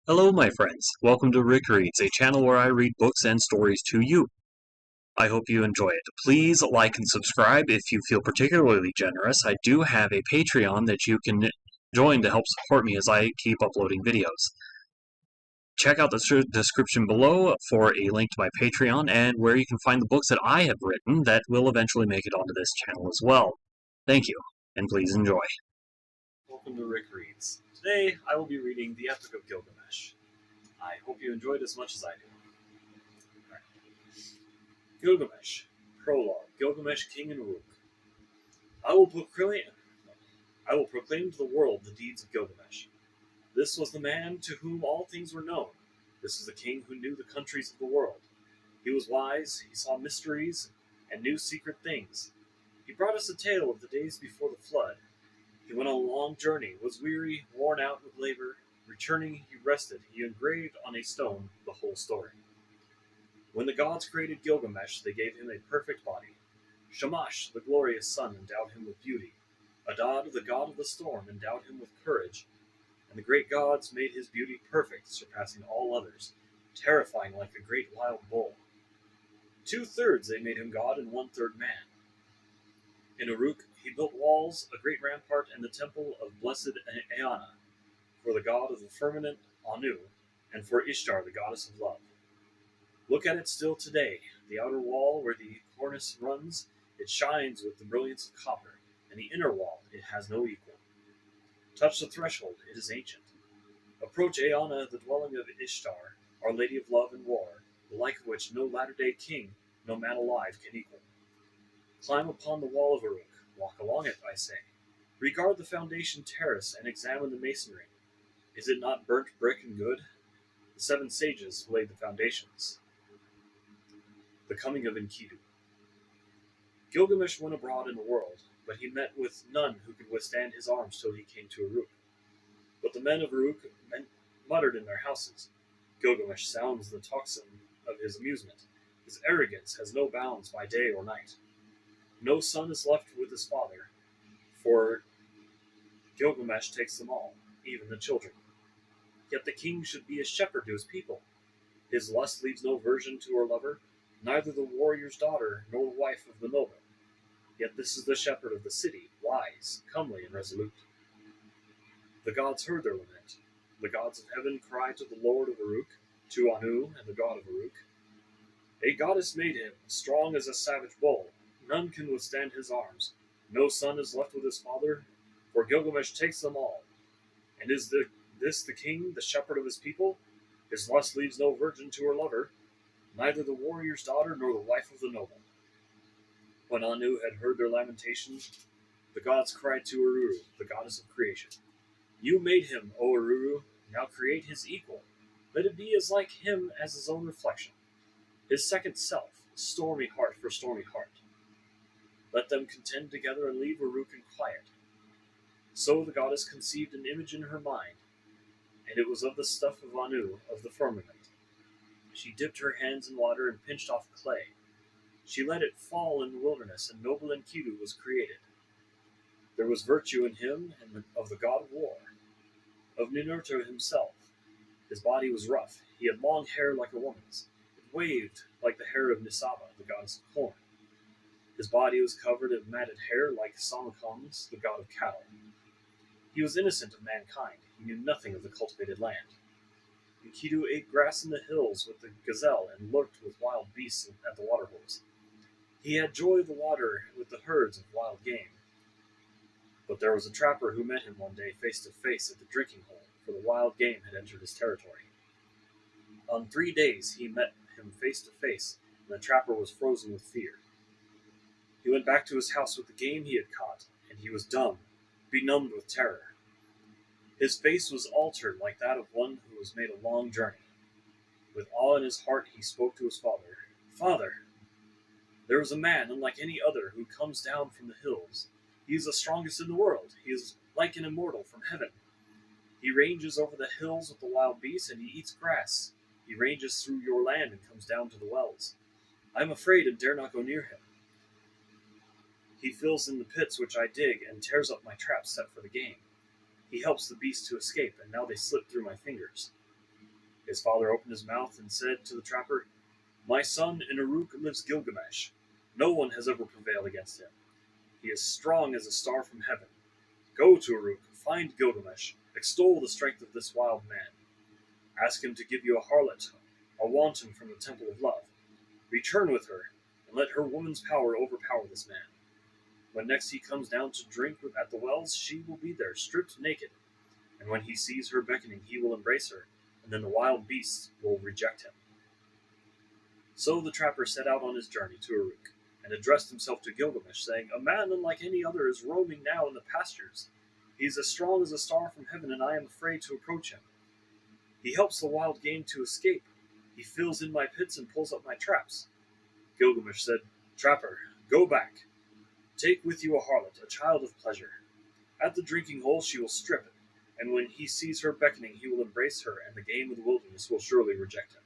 Hello, my friends. Welcome to Rick Reads, a channel where I read books and stories to you. I hope you enjoy it. Please like and subscribe if you feel particularly generous. I do have a Patreon that you can join to help support me as I keep uploading videos. Check out the description below for a link to my Patreon and where you can find the books that I have written that will eventually make it onto this channel as well. Thank you, and please enjoy. Welcome to Rick Reads. Today I will be reading the Epic of Gilgamesh. I hope you enjoyed as much as I do. Right. Gilgamesh. Prologue. Gilgamesh, King in Uruk. I will proclaim to the world the deeds of Gilgamesh. This was the man to whom all things were known. This was the king who knew the countries of the world. He was wise, he saw mysteries, and knew secret things. He brought us a tale of the days before the flood. He went on a long journey, was weary, worn out with labor. Returning, he rested. He engraved on a stone the whole story. When the gods created Gilgamesh, they gave him a perfect body. Shamash, the glorious sun, endowed him with beauty. Adad, the god of the storm, endowed him with courage. And the great gods made his beauty perfect, surpassing all others, terrifying like a great wild bull. 2/3 they made him god and 1/3 man. In Uruk, he built walls, a great rampart, and the temple of blessed Eanna, for the god of the firmament, Anu, and for Ishtar, the goddess of love. Look at it still today. The outer wall where the cornice runs, it shines with the brilliance of copper, and the inner wall, it has no equal. Touch the threshold, it is ancient. Approach Eanna, the dwelling of Ishtar, our lady of love and war, the like of which no latter-day king, no man alive, can equal. Climb upon the wall of Uruk, walk along it, I say. Regard the foundation terrace and examine the masonry. Is it not burnt brick and good? The 7 sages laid the foundations. The coming of Enkidu. Gilgamesh went abroad in the world, but he met with none who could withstand his arms till he came to Uruk. But the men of Uruk muttered in their houses. Gilgamesh sounds the tocsin of his amusement. His arrogance has no bounds by day or night. No son is left with his father, for Gilgamesh takes them all, even the children. Yet the king should be a shepherd to his people. His lust leaves no virgin to her lover, neither the warrior's daughter nor the wife of the noble. Yet this is the shepherd of the city, wise, comely, and resolute. The gods heard their lament. The gods of heaven cried to the Lord of Uruk, to Anu and the god of Uruk. A goddess made him, strong as a savage bull. None can withstand his arms. No son is left with his father, for Gilgamesh takes them all. And is this the king, the shepherd of his people? His lust leaves no virgin to her lover, neither the warrior's daughter nor the wife of the noble. When Anu had heard their lamentations, the gods cried to Ururu, the goddess of creation. You made him, O Ururu, now create his equal. Let it be as like him as his own reflection. His second self, stormy heart for stormy heart. Let them contend together and leave Uruk in quiet. So the goddess conceived an image in her mind, and it was of the stuff of Anu, of the firmament. She dipped her hands in water and pinched off clay. She let it fall in the wilderness, and noble Enkidu was created. There was virtue in him and of the god of war, of Ninurta himself. His body was rough. He had long hair like a woman's. It waved like the hair of Nisaba, the goddess of corn. His body was covered in matted hair like Samakons, the god of cattle. He was innocent of mankind. He knew nothing of the cultivated land. Enkidu ate grass in the hills with the gazelle and lurked with wild beasts at the waterholes. He had joy of the water with the herds of wild game. But there was a trapper who met him one day face to face at the drinking hole, for the wild game had entered his territory. On 3 days he met him face to face, and the trapper was frozen with fear. He went back to his house with the game he had caught, and he was dumb, benumbed with terror. His face was altered like that of one who has made a long journey. With awe in his heart he spoke to his father. Father, there is a man unlike any other who comes down from the hills. He is the strongest in the world. He is like an immortal from heaven. He ranges over the hills with the wild beasts, and he eats grass. He ranges through your land and comes down to the wells. I am afraid and dare not go near him. He fills in the pits which I dig and tears up my traps set for the game. He helps the beasts to escape, and now they slip through my fingers. His father opened his mouth and said to the trapper, "My son, in Uruk lives Gilgamesh. No one has ever prevailed against him. He is strong as a star from heaven. Go to Uruk, find Gilgamesh, extol the strength of this wild man. Ask him to give you a harlot, a wanton from the temple of love. Return with her, and let her woman's power overpower this man. When next he comes down to drink at the wells, she will be there, stripped naked. And when he sees her beckoning, he will embrace her, and then the wild beasts will reject him." So the trapper set out on his journey to Uruk, and addressed himself to Gilgamesh, saying, "A man unlike any other is roaming now in the pastures. He is as strong as a star from heaven, and I am afraid to approach him. He helps the wild game to escape. He fills in my pits and pulls up my traps." Gilgamesh said, "Trapper, go back. Take with you a harlot, a child of pleasure. At the drinking hole she will strip it, and when he sees her beckoning he will embrace her, and the game of the wilderness will surely reject him."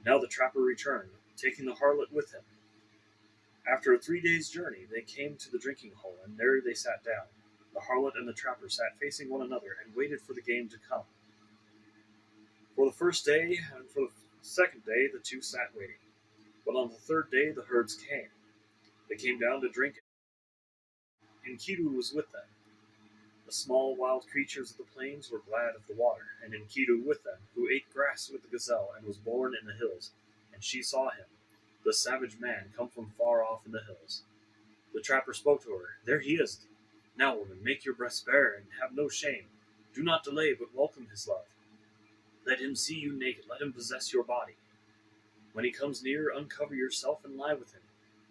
Now the trapper returned, taking the harlot with him. After a 3 days' journey they came to the drinking hole, and there they sat down. The harlot and the trapper sat facing one another and waited for the game to come. For the first day and for the second day the two sat waiting. But on the third day the herds came. They came down to drink, and Enkidu was with them. The small wild creatures of the plains were glad of the water, and Enkidu with them, who ate grass with the gazelle and was born in the hills, and she saw him, the savage man, come from far off in the hills. The trapper spoke to her, "There he is. Now, woman, make your breast bare, and have no shame. Do not delay, but welcome his love. Let him see you naked, let him possess your body. When he comes near, uncover yourself and lie with him.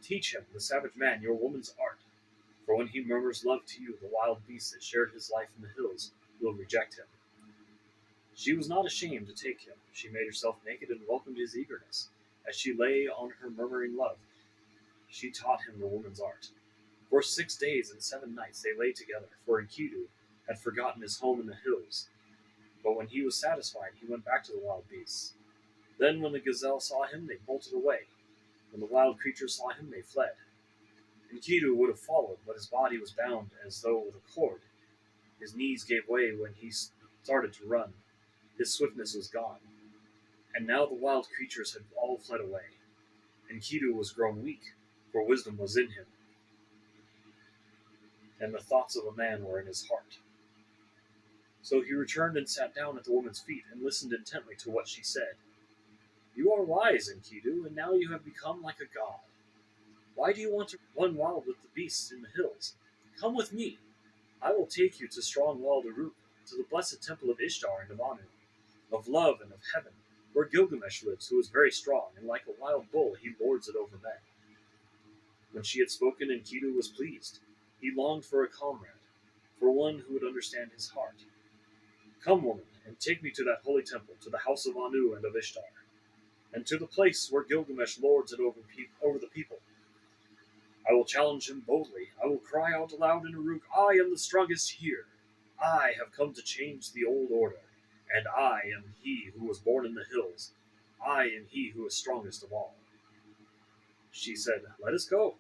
Teach him, the savage man, your woman's art. For when he murmurs love to you, the wild beasts that shared his life in the hills will reject him." She was not ashamed to take him. She made herself naked and welcomed his eagerness. As she lay on her murmuring love, she taught him the woman's art. For 6 days and 7 nights they lay together, for Enkidu had forgotten his home in the hills. But when he was satisfied, he went back to the wild beasts. Then when the gazelle saw him, they bolted away. When the wild creatures saw him, they fled. Enkidu would have followed, but his body was bound as though with a cord. His knees gave way when he started to run. His swiftness was gone. And now the wild creatures had all fled away. Enkidu was grown weak, for wisdom was in him, and the thoughts of a man were in his heart. So he returned and sat down at the woman's feet and listened intently to what she said. "You are wise, Enkidu, and now you have become like a god. Why do you want to run wild with the beasts in the hills? Come with me. I will take you to strong-walled Uruk, to the blessed temple of Ishtar and of Anu, of love and of heaven, where Gilgamesh lives, who is very strong, and like a wild bull he lords it over men." When she had spoken, Enkidu was pleased. He longed for a comrade, for one who would understand his heart. "Come, woman, and take me to that holy temple, to the house of Anu and of Ishtar, and to the place where Gilgamesh lords it over the people. I will challenge him boldly. I will cry out aloud in Uruk, 'I am the strongest here. I have come to change the old order, and I am he who was born in the hills. I am he who is strongest of all.'" She said, "Let us go.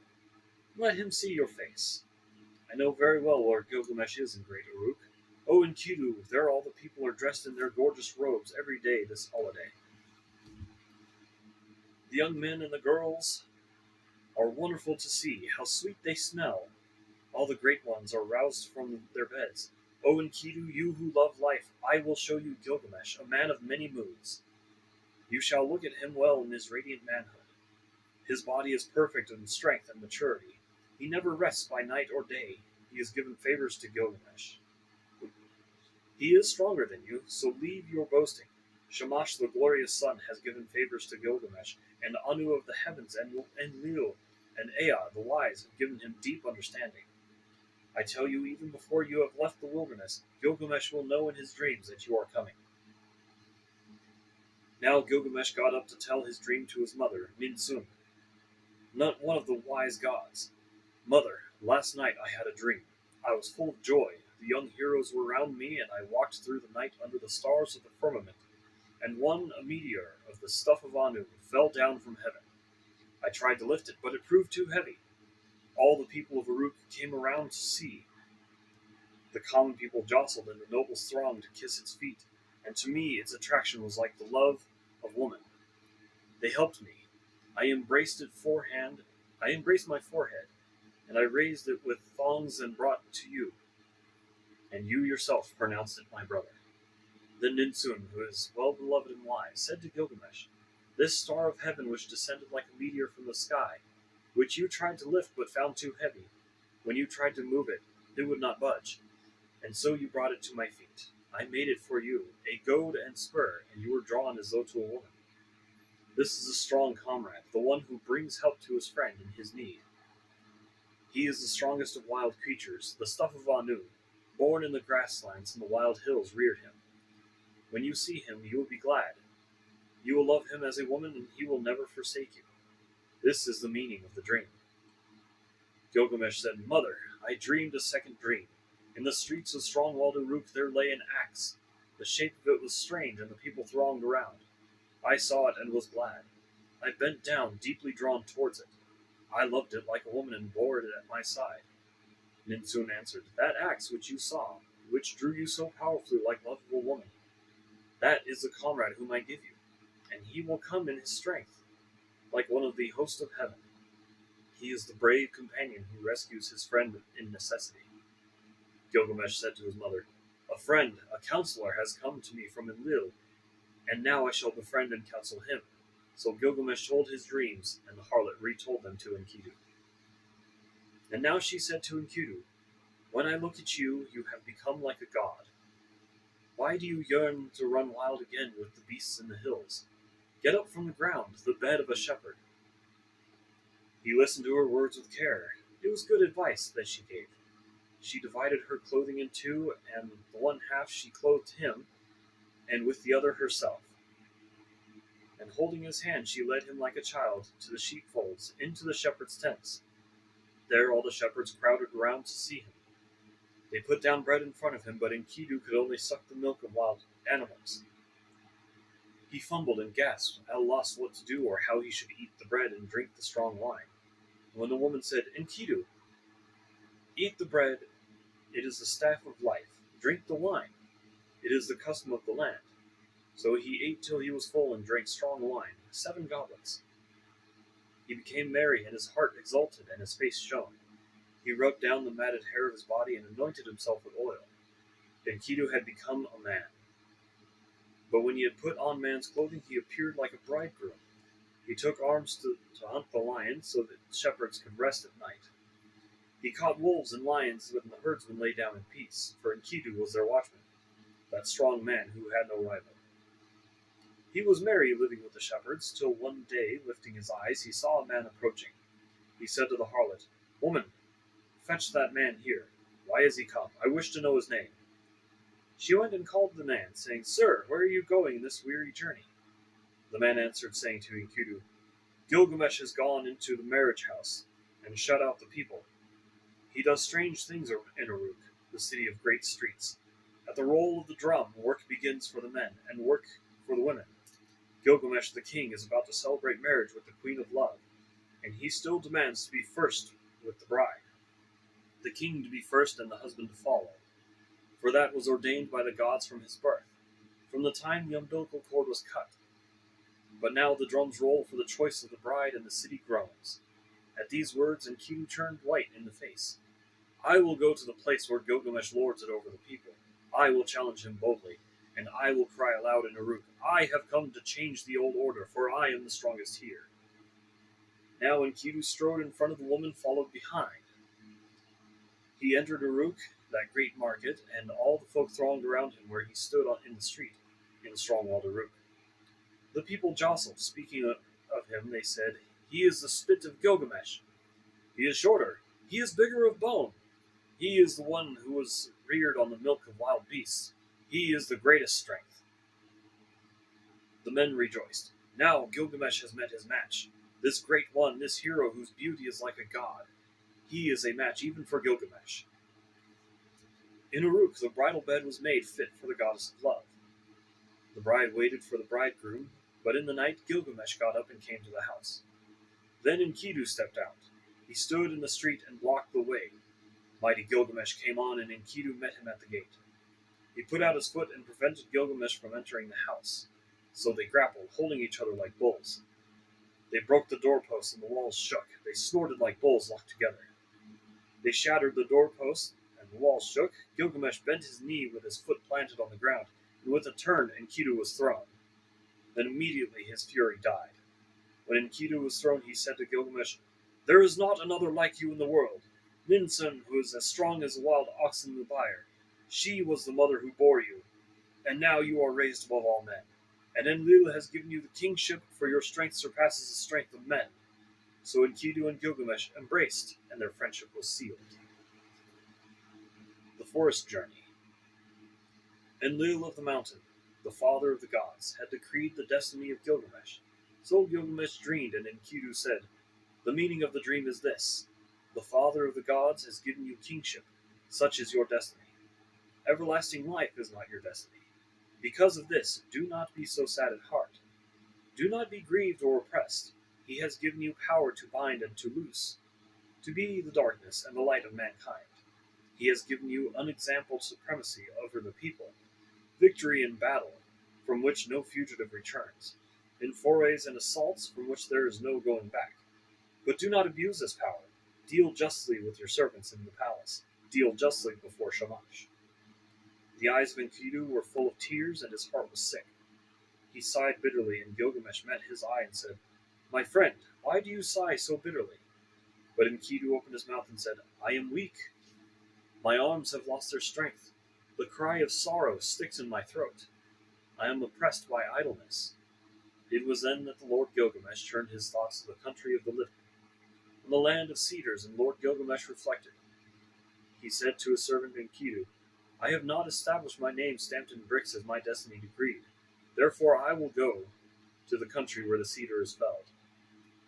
Let him see your face. I know very well where Gilgamesh is in great Uruk. Oh, Enkidu, there all the people are dressed in their gorgeous robes every day this holiday. The young men and the girls are wonderful to see. How sweet they smell. All the great ones are roused from their beds. Oh, Enkidu, you who love life, I will show you Gilgamesh, a man of many moods. You shall look at him well in his radiant manhood. His body is perfect in strength and maturity. He never rests by night or day. He has given favors to Gilgamesh. He is stronger than you, so leave your boasting. Shamash, the glorious sun, has given favors to Gilgamesh, and Anu of the heavens, and Enlil, and Ea, the wise, have given him deep understanding. I tell you, even before you have left the wilderness, Gilgamesh will know in his dreams that you are coming." Now Gilgamesh got up to tell his dream to his mother, Ninsun, not one of the wise gods. "Mother, last night I had a dream. I was full of joy. The young heroes were round me, and I walked through the night under the stars of the firmament, and a meteor of the stuff of Anu, fell down from heaven. I tried to lift it, but it proved too heavy. All the people of Uruk came around to see. The common people jostled, and the nobles thronged to kiss its feet. and to me its attraction was like the love of woman. They helped me. I embraced it forehand. I embraced my forehead, and I raised it with thongs and brought it to you, and you yourself pronounced it my brother. Then Ninsun, who is well beloved and wise, said to Gilgamesh, "This star of heaven which descended like a meteor from the sky, which you tried to lift but found too heavy, when you tried to move it, it would not budge, and so you brought it to my feet. I made it for you, a goad and spur, and you were drawn as though to a woman. This is a strong comrade, the one who brings help to his friend in his need. He is the strongest of wild creatures, the stuff of Anu, born in the grasslands and the wild hills reared him. When you see him, you will be glad. You will love him as a woman, and he will never forsake you. This is the meaning of the dream." Gilgamesh said, "Mother, I dreamed a second dream. In the streets of strong-walled Uruk there lay an axe. The shape of it was strange, and the people thronged around. I saw it and was glad. I bent down, deeply drawn towards it. I loved it like a woman and bore it at my side." Ninsun answered, "That axe which you saw, which drew you so powerfully like love of a woman, that is the comrade whom I give you, and he will come in his strength, like one of the host of heaven. He is the brave companion who rescues his friend in necessity." Gilgamesh said to his mother, "A friend, a counselor has come to me from Enlil, and now I shall befriend and counsel him." So Gilgamesh told his dreams, and the harlot retold them to Enkidu. And now she said to Enkidu, "When I look at you, you have become like a god. Why do you yearn to run wild again with the beasts in the hills? Get up from the ground, the bed of a shepherd." He listened to her words with care. It was good advice that she gave. She divided her clothing in two, and the one half she clothed him, and with the other herself. And holding his hand, she led him like a child to the sheepfolds, into the shepherds' tents. There all the shepherds crowded around to see him. They put down bread in front of him, but Enkidu could only suck the milk of wild animals. He fumbled and gasped, at a loss what to do or how he should eat the bread and drink the strong wine. And when the woman said, "Enkidu, eat the bread, it is the staff of life. Drink the wine, it is the custom of the land." So he ate till he was full and drank strong wine, 7 goblets. He became merry, and his heart exulted, and his face shone. He rubbed down the matted hair of his body and anointed himself with oil. Enkidu had become a man. But when he had put on man's clothing, he appeared like a bridegroom. He took arms to hunt the lion, so that shepherds could rest at night. He caught wolves and lions when the herdsmen lay down in peace, for Enkidu was their watchman, that strong man who had no rival. He was merry living with the shepherds, till one day, lifting his eyes, he saw a man approaching. He said to the harlot, "Woman, fetch that man here. Why has he come? I wish to know his name." She went and called the man, saying, "Sir, where are you going in this weary journey?" The man answered, saying to Enkidu, "Gilgamesh has gone into the marriage house, and shut out the people. He does strange things in Uruk, the city of great streets. At the roll of the drum, work begins for the men, and work for the women. Gilgamesh the king is about to celebrate marriage with the Queen of Love, and he still demands to be first with the bride, the king to be first and the husband to follow, for that was ordained by the gods from his birth, from the time the umbilical cord was cut. But now the drums roll for the choice of the bride, and the city groans." At these words, Enkidu turned white in the face. "I will go to the place where Gilgamesh lords it over the people. I will challenge him boldly, and I will cry aloud in Uruk, 'I have come to change the old order, for I am the strongest here.'" Now Enkidu strode in front of the woman, followed behind. He entered Uruk, that great market, and all the folk thronged around him where he stood in the street, in strong-walled Uruk. The people jostled, speaking of him. They said, "He is the spit of Gilgamesh. He is shorter. He is bigger of bone. He is the one who was reared on the milk of wild beasts. He is the greatest strength." The men rejoiced. Now Gilgamesh has met his match. This great one, this hero whose beauty is like a god. He is a match even for Gilgamesh. In Uruk, the bridal bed was made fit for the goddess of love. The bride waited for the bridegroom, but in the night Gilgamesh got up and came to the house. Then Enkidu stepped out. He stood in the street and blocked the way. Mighty Gilgamesh came on, and Enkidu met him at the gate. He put out his foot and prevented Gilgamesh from entering the house. So they grappled, holding each other like bulls. They broke the doorposts and the walls shook. They snorted like bulls locked together. They shattered the doorposts and the walls shook. Gilgamesh bent his knee with his foot planted on the ground, and with a turn Enkidu was thrown. Then immediately his fury died. When Enkidu was thrown, he said to Gilgamesh, "There is not another like you in the world. Ninsun, who is as strong as the wild oxen in the byre. She was the mother who bore you, and now you are raised above all men. And Enlil has given you the kingship, for your strength surpasses the strength of men." So Enkidu and Gilgamesh embraced, and their friendship was sealed. The Forest Journey. Enlil of the mountain, the father of the gods, had decreed the destiny of Gilgamesh. So Gilgamesh dreamed, and Enkidu said, "The meaning of the dream is this: the father of the gods has given you kingship. Such is your destiny. Everlasting life is not your destiny. Because of this, do not be so sad at heart. Do not be grieved or oppressed. He has given you power to bind and to loose, to be the darkness and the light of mankind. He has given you unexampled supremacy over the people, victory in battle, from which no fugitive returns, in forays and assaults from which there is no going back. But do not abuse this power. Deal justly with your servants in the palace. Deal justly before Shamash." The eyes of Enkidu were full of tears, and his heart was sick. He sighed bitterly, and Gilgamesh met his eye and said, "My friend, why do you sigh so bitterly?" But Enkidu opened his mouth and said, "I am weak. My arms have lost their strength. The cry of sorrow sticks in my throat. I am oppressed by idleness." It was then that the Lord Gilgamesh turned his thoughts to the country of the living, on the land of cedars, and Lord Gilgamesh reflected. He said to his servant Enkidu, "I have not established my name stamped in bricks as my destiny decreed. Therefore I will go to the country where the cedar is felled.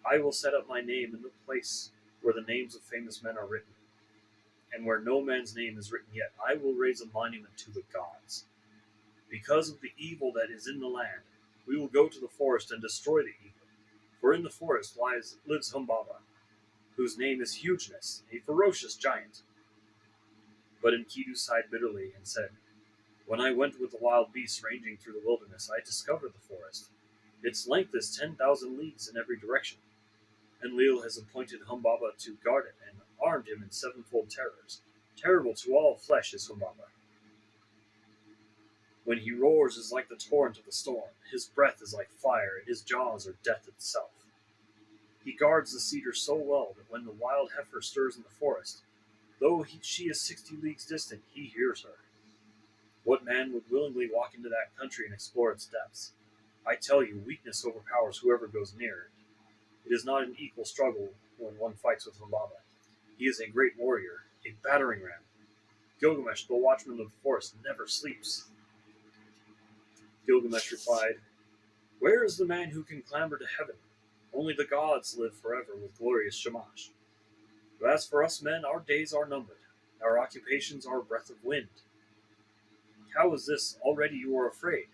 I will set up my name in the place where the names of famous men are written, and where no man's name is written yet. I will raise a monument to the gods. Because of the evil that is in the land, we will go to the forest and destroy the evil. For in the forest lives Humbaba, whose name is Hugeness, a ferocious giant." But Enkidu sighed bitterly and said, "When I went with the wild beasts ranging through the wilderness, I discovered the forest. Its length is 10,000 leagues in every direction. Enlil has appointed Humbaba to guard it and armed him in sevenfold terrors. Terrible to all flesh is Humbaba. When he roars is like the torrent of the storm. His breath is like fire, and his jaws are death itself. He guards the cedar so well that when the wild heifer stirs in the forest, though she is 60 leagues distant, he hears her. What man would willingly walk into that country and explore its depths? I tell you, weakness overpowers whoever goes near it. It is not an equal struggle when one fights with Humbaba. He is a great warrior, a battering ram. Gilgamesh, the watchman of the forest, never sleeps." Gilgamesh replied, "Where is the man who can clamber to heaven? Only the gods live forever with glorious Shamash. But as for us men, our days are numbered. Our occupations are a breath of wind. How is this? Already you are afraid.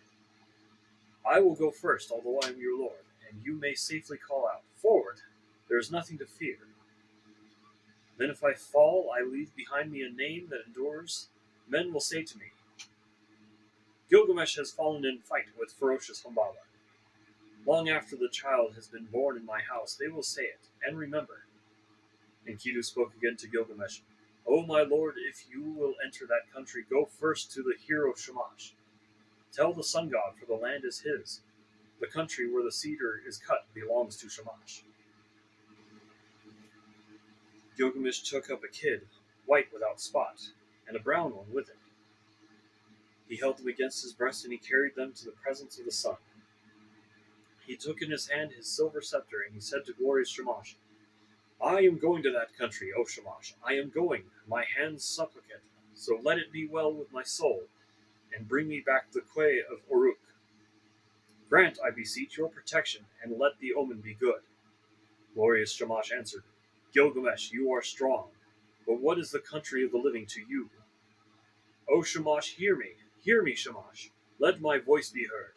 I will go first, although I am your lord, and you may safely call out, 'Forward! There is nothing to fear.' Then if I fall, I leave behind me a name that endures. Men will say to me, 'Gilgamesh has fallen in fight with ferocious Humbaba.' Long after the child has been born in my house, they will say it, and remember." Enkidu spoke again to Gilgamesh, "O my lord, if you will enter that country, go first to the hero Shamash. Tell the sun god, for the land is his. The country where the cedar is cut belongs to Shamash." Gilgamesh took up a kid, white without spot, and a brown one with it. He held them against his breast, and he carried them to the presence of the sun. He took in his hand his silver scepter, and he said to glorious Shamash, "I am going to that country, O Shamash. I am going, my hands supplicate, so let it be well with my soul, and bring me back the quay of Uruk. Grant, I beseech, your protection, and let the omen be good." Glorious Shamash answered, "Gilgamesh, you are strong, but what is the country of the living to you? O Shamash, hear me, Shamash. Let my voice be heard.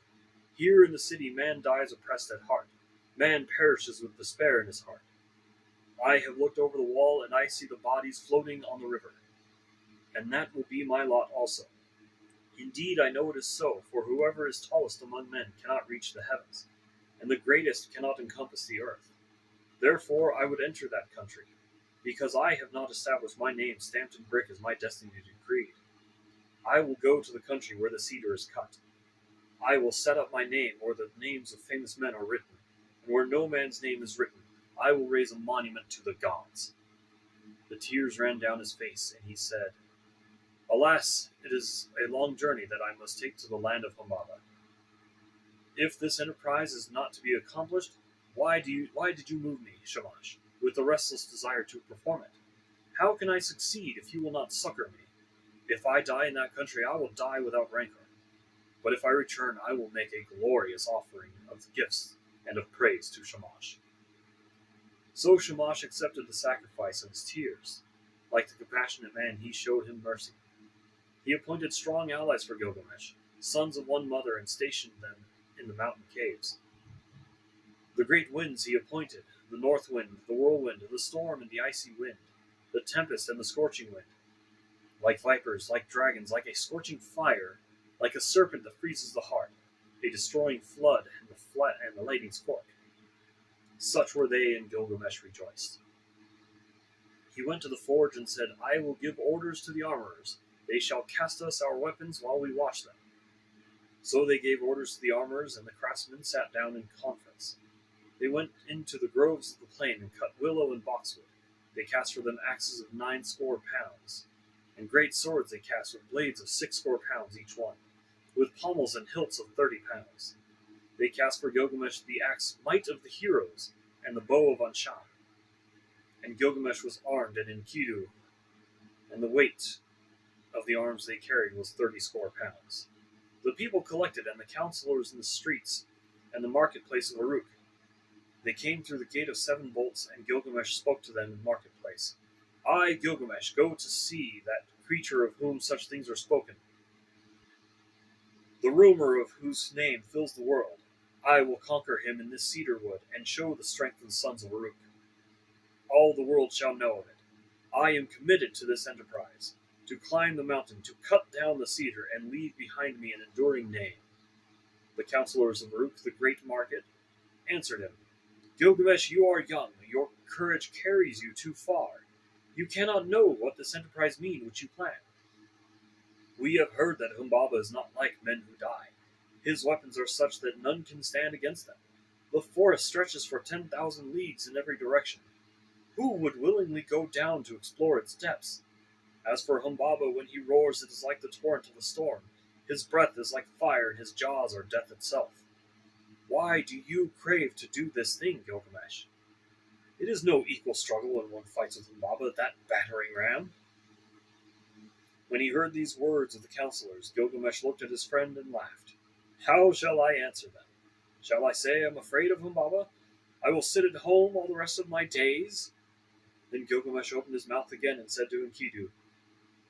Here in the city man dies oppressed at heart. Man perishes with despair in his heart. I have looked over the wall, and I see the bodies floating on the river. And that will be my lot also. Indeed, I know it is so, for whoever is tallest among men cannot reach the heavens, and the greatest cannot encompass the earth. Therefore I would enter that country, because I have not established my name stamped in brick as my destiny decreed. I will go to the country where the cedar is cut. I will set up my name where the names of famous men are written, and where no man's name is written, I will raise a monument to the gods. The tears ran down his face, and he said, Alas, it is a long journey that I must take to the land of Humbaba. If this enterprise is not to be accomplished, why did you move me, Shamash, with the restless desire to perform it? How can I succeed if you will not succor me? If I die in that country, I will die without rancor. But if I return, I will make a glorious offering of gifts and of praise to Shamash. So Shamash accepted the sacrifice of his tears. Like the compassionate man, he showed him mercy. He appointed strong allies for Gilgamesh, sons of one mother, and stationed them in the mountain caves. The great winds he appointed, the north wind, the whirlwind, the storm and the icy wind, the tempest and the scorching wind. Like vipers, like dragons, like a scorching fire, like a serpent that freezes the heart, a destroying flood and the lightning fork. Such were they, and Gilgamesh rejoiced. He went to the forge and said, I will give orders to the armorers. They shall cast us our weapons while we watch them. So they gave orders to the armorers, and the craftsmen sat down in conference. They went into the groves of the plain and cut willow and boxwood. They cast for them axes of 90 pounds, and great swords they cast with blades of 60 pounds each one, with pommels and hilts of 30 pounds. They cast for Gilgamesh the axe Might of the Heroes, and the bow of Anshan. And Gilgamesh was armed in Enkidu, and the weight of the arms they carried was 30 pounds. The people collected, and the counselors in the streets and the marketplace of Uruk. They came through the gate of 7 bolts, and Gilgamesh spoke to them in the marketplace. I, Gilgamesh, go to see that creature of whom such things are spoken, the rumor of whose name fills the world. I will conquer him in this cedar wood, and show the strength of the sons of Uruk. All the world shall know of it. I am committed to this enterprise, to climb the mountain, to cut down the cedar, and leave behind me an enduring name. The counselors of Uruk, the great market, answered him, Gilgamesh, you are young. Your courage carries you too far. You cannot know what this enterprise means which you plan. We have heard that Humbaba is not like men who die. His weapons are such that none can stand against them. The forest stretches for 10,000 leagues in every direction. Who would willingly go down to explore its depths? As for Humbaba, when he roars, it is like the torrent of a storm. His breath is like fire, and his jaws are death itself. Why do you crave to do this thing, Gilgamesh? It is no equal struggle when one fights with Humbaba, that battering ram. When he heard these words of the counselors, Gilgamesh looked at his friend and laughed. How shall I answer them? Shall I say I am afraid of Humbaba? I will sit at home all the rest of my days? Then Gilgamesh opened his mouth again and said to Enkidu,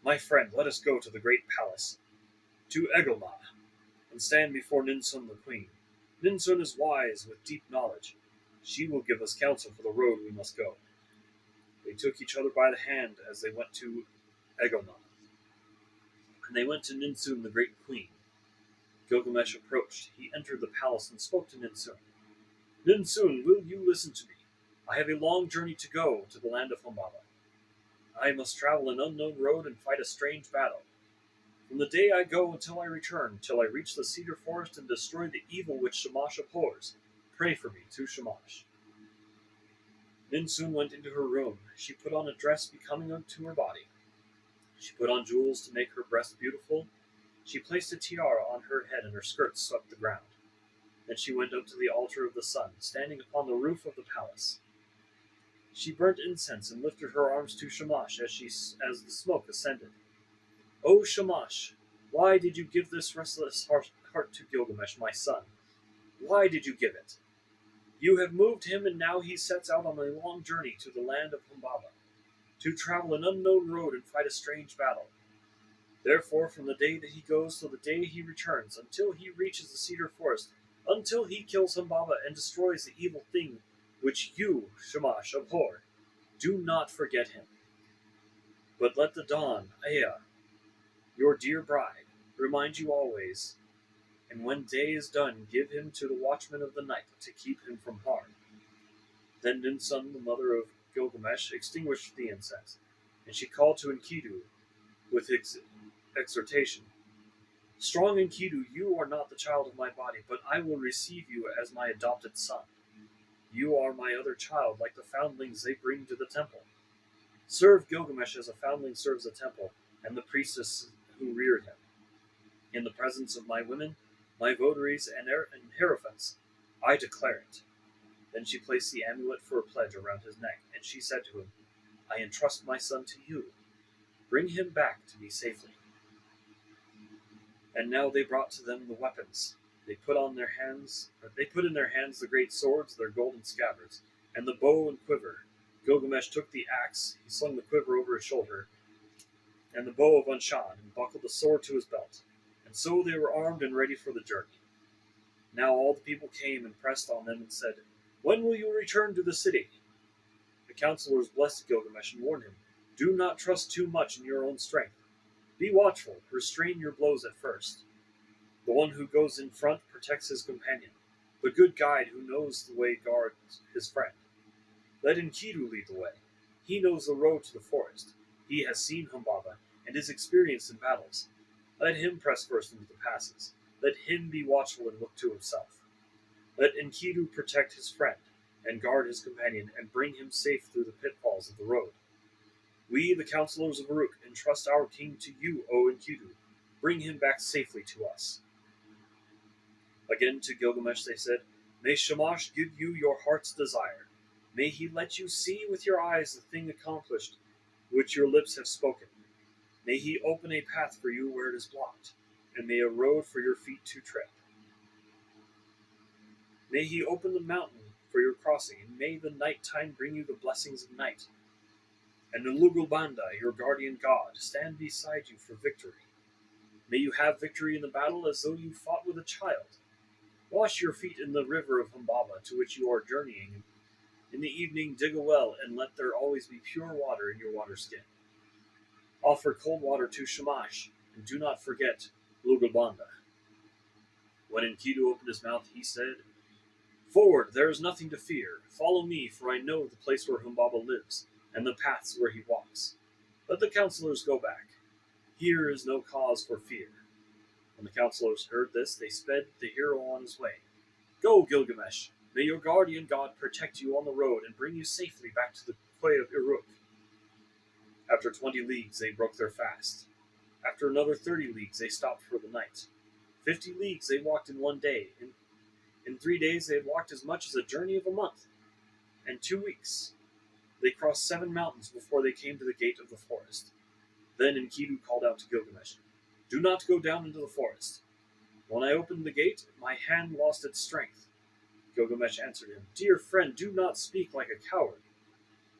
My friend, let us go to the great palace, to Egelma, and stand before Ninsun the queen. Ninsun is wise with deep knowledge. She will give us counsel for the road we must go. They took each other by the hand as they went to Egelma, and they went to Ninsun the great queen. Gilgamesh approached. He entered the palace and spoke to Ninsun. Ninsun, will you listen to me? I have a long journey to go to the land of Humbaba. I must travel an unknown road and fight a strange battle. From the day I go until I return, till I reach the cedar forest and destroy the evil which Shamash abhors, pray for me to Shamash. Ninsun went into her room. She put on a dress becoming to her body. She put on jewels to make her breast beautiful. She placed a tiara on her head, and her skirts swept the ground. Then she went up to the altar of the sun, standing upon the roof of the palace. She burnt incense and lifted her arms to Shamash as the smoke ascended. O Shamash, why did you give this restless heart to Gilgamesh, my son? Why did you give it? You have moved him, and now he sets out on a long journey to the land of Humbaba, to travel an unknown road and fight a strange battle. Therefore, from the day that he goes till the day he returns, until he reaches the cedar forest, until he kills Humbaba and destroys the evil thing which you, Shamash, abhor, do not forget him. But let the dawn, Ea, your dear bride, remind you always, and when day is done, give him to the watchman of the night to keep him from harm." Then Ninsun, the mother of Gilgamesh, extinguished the incense, and she called to Enkidu with exhortation. "Strong Enkidu, you are not the child of my body, but I will receive you as my adopted son. You are my other child, like the foundlings they bring to the temple. Serve Gilgamesh as a foundling serves the temple, and the priestess who reared him. In the presence of my women, my votaries, and hierophants, I declare it." Then she placed the amulet for a pledge around his neck, and she said to him, "I entrust my son to you. Bring him back to me safely." And now they brought to them the weapons. They put in their hands the great swords, their golden scabbards, and the bow and quiver. Gilgamesh took the axe, he slung the quiver over his shoulder, and the bow of Anshan, and buckled the sword to his belt. And so they were armed and ready for the journey. Now all the people came and pressed on them and said, "When will you return to the city?" The counselors blessed Gilgamesh and warned him, "Do not trust too much in your own strength. Be watchful, restrain your blows at first. The one who goes in front protects his companion. The good guide who knows the way guards his friend. Let Enkidu lead the way. He knows the road to the forest. He has seen Humbaba and is experienced in battles. Let him press first into the passes. Let him be watchful and look to himself. Let Enkidu protect his friend and guard his companion and bring him safe through the pitfalls of the road. We, the counselors of Uruk, entrust our king to you, O Enkidu. Bring him back safely to us." Again to Gilgamesh they said, "May Shamash give you your heart's desire. May he let you see with your eyes the thing accomplished which your lips have spoken. May he open a path for you where it is blocked, and may a road for your feet to tread. May he open the mountain for your crossing, and may the night time bring you the blessings of night. And Nulugulbanda, your guardian god, stand beside you for victory. May you have victory in the battle as though you fought with a child. Wash your feet in the river of Humbaba to which you are journeying. In the evening dig a well, and let there always be pure water in your water skin. Offer cold water to Shamash, and do not forget Lugulbanda." When Enkidu opened his mouth, he said, "Forward, there is nothing to fear. Follow me, for I know the place where Humbaba lives, and the paths where he walks. Let the counselors go back. Here is no cause for fear." When the counselors heard this, they sped the hero on his way. "Go, Gilgamesh. May your guardian god protect you on the road and bring you safely back to the quay of Uruk." After 20 leagues, they broke their fast. After another 30 leagues, they stopped for the night. 50 leagues they walked in one day. In 3 days, they had walked as much as a journey of a month. And 2 weeks. They crossed 7 mountains before they came to the gate of the forest. Then Enkidu called out to Gilgamesh, "Do not go down into the forest." "When I opened the gate, my hand lost its strength." Gilgamesh answered him, "Dear friend, do not speak like a coward.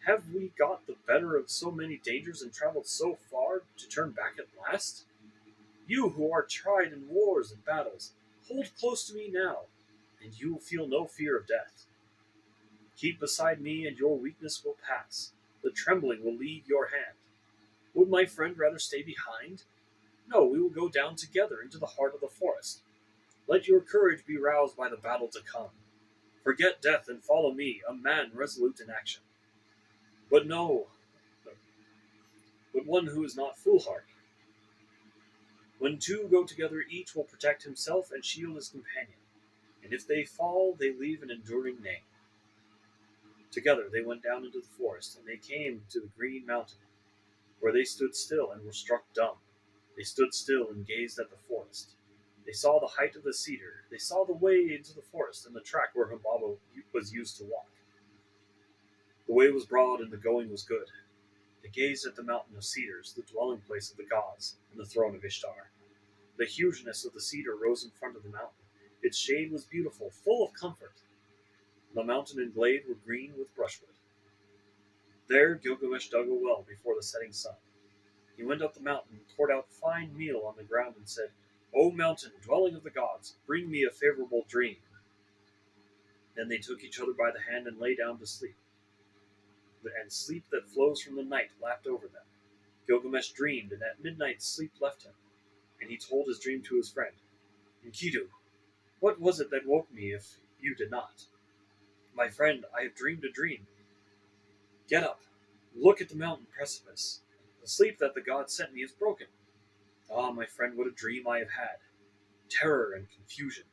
Have we got the better of so many dangers and traveled so far to turn back at last? You who are tried in wars and battles, hold close to me now, and you will feel no fear of death. Keep beside me and your weakness will pass. The trembling will leave your hand. Would my friend rather stay behind? No, we will go down together into the heart of the forest. Let your courage be roused by the battle to come. Forget death and follow me, a man resolute in action. But one who is not foolhardy. When two go together, each will protect himself and shield his companion. And if they fall, they leave an enduring name." Together they went down into the forest, and they came to the green mountain, where they stood still and were struck dumb. They stood still and gazed at the forest. They saw the height of the cedar. They saw the way into the forest and the track where Humbaba was used to walk. The way was broad and the going was good. They gazed at the mountain of cedars, the dwelling place of the gods, and the throne of Ishtar. The hugeness of the cedar rose in front of the mountain. Its shade was beautiful, full of comfort. The mountain and glade were green with brushwood. There Gilgamesh dug a well before the setting sun. He went up the mountain, poured out fine meal on the ground, and said, "O mountain, dwelling of the gods, bring me a favorable dream." Then they took each other by the hand and lay down to sleep. And sleep that flows from the night lapped over them. Gilgamesh dreamed, and at midnight sleep left him. and he told his dream to his friend. Enkidu, what was it that woke me if you did not? My friend, I have dreamed a dream. Get up, look at the mountain precipice. The sleep that the god sent me is broken. Ah, my friend, what a dream I have had. Terror and confusion.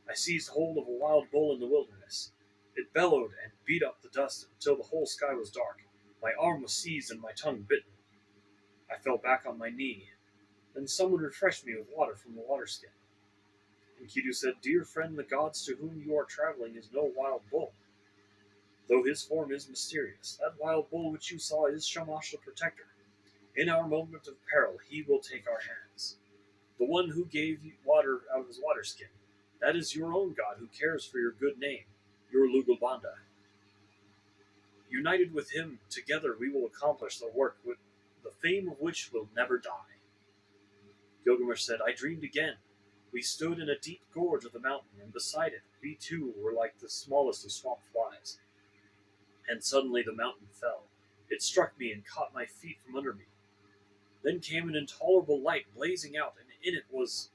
I seized hold of a wild bull in the wilderness. It bellowed and beat up the dust until the whole sky was dark. My arm was seized and my tongue bitten. I fell back on my knee. Then someone refreshed me with water from the water skin. Enkidu said, Dear friend, the gods to whom you are traveling is no wild bull, though his form is mysterious. That wild bull which you saw is Shamash the Protector. In our moment of peril, he will take our hands. The one who gave you water out of his water skin, that is your own God who cares for your good name, your Lugalbanda. United with him, together we will accomplish the work with the fame of which will never die. Gilgamesh said, I dreamed again. We stood in a deep gorge of the mountain, and beside it, we too were like the smallest of swamp flies. And suddenly the mountain fell. It struck me and caught my feet from under me. Then came an intolerable light blazing out, and in it was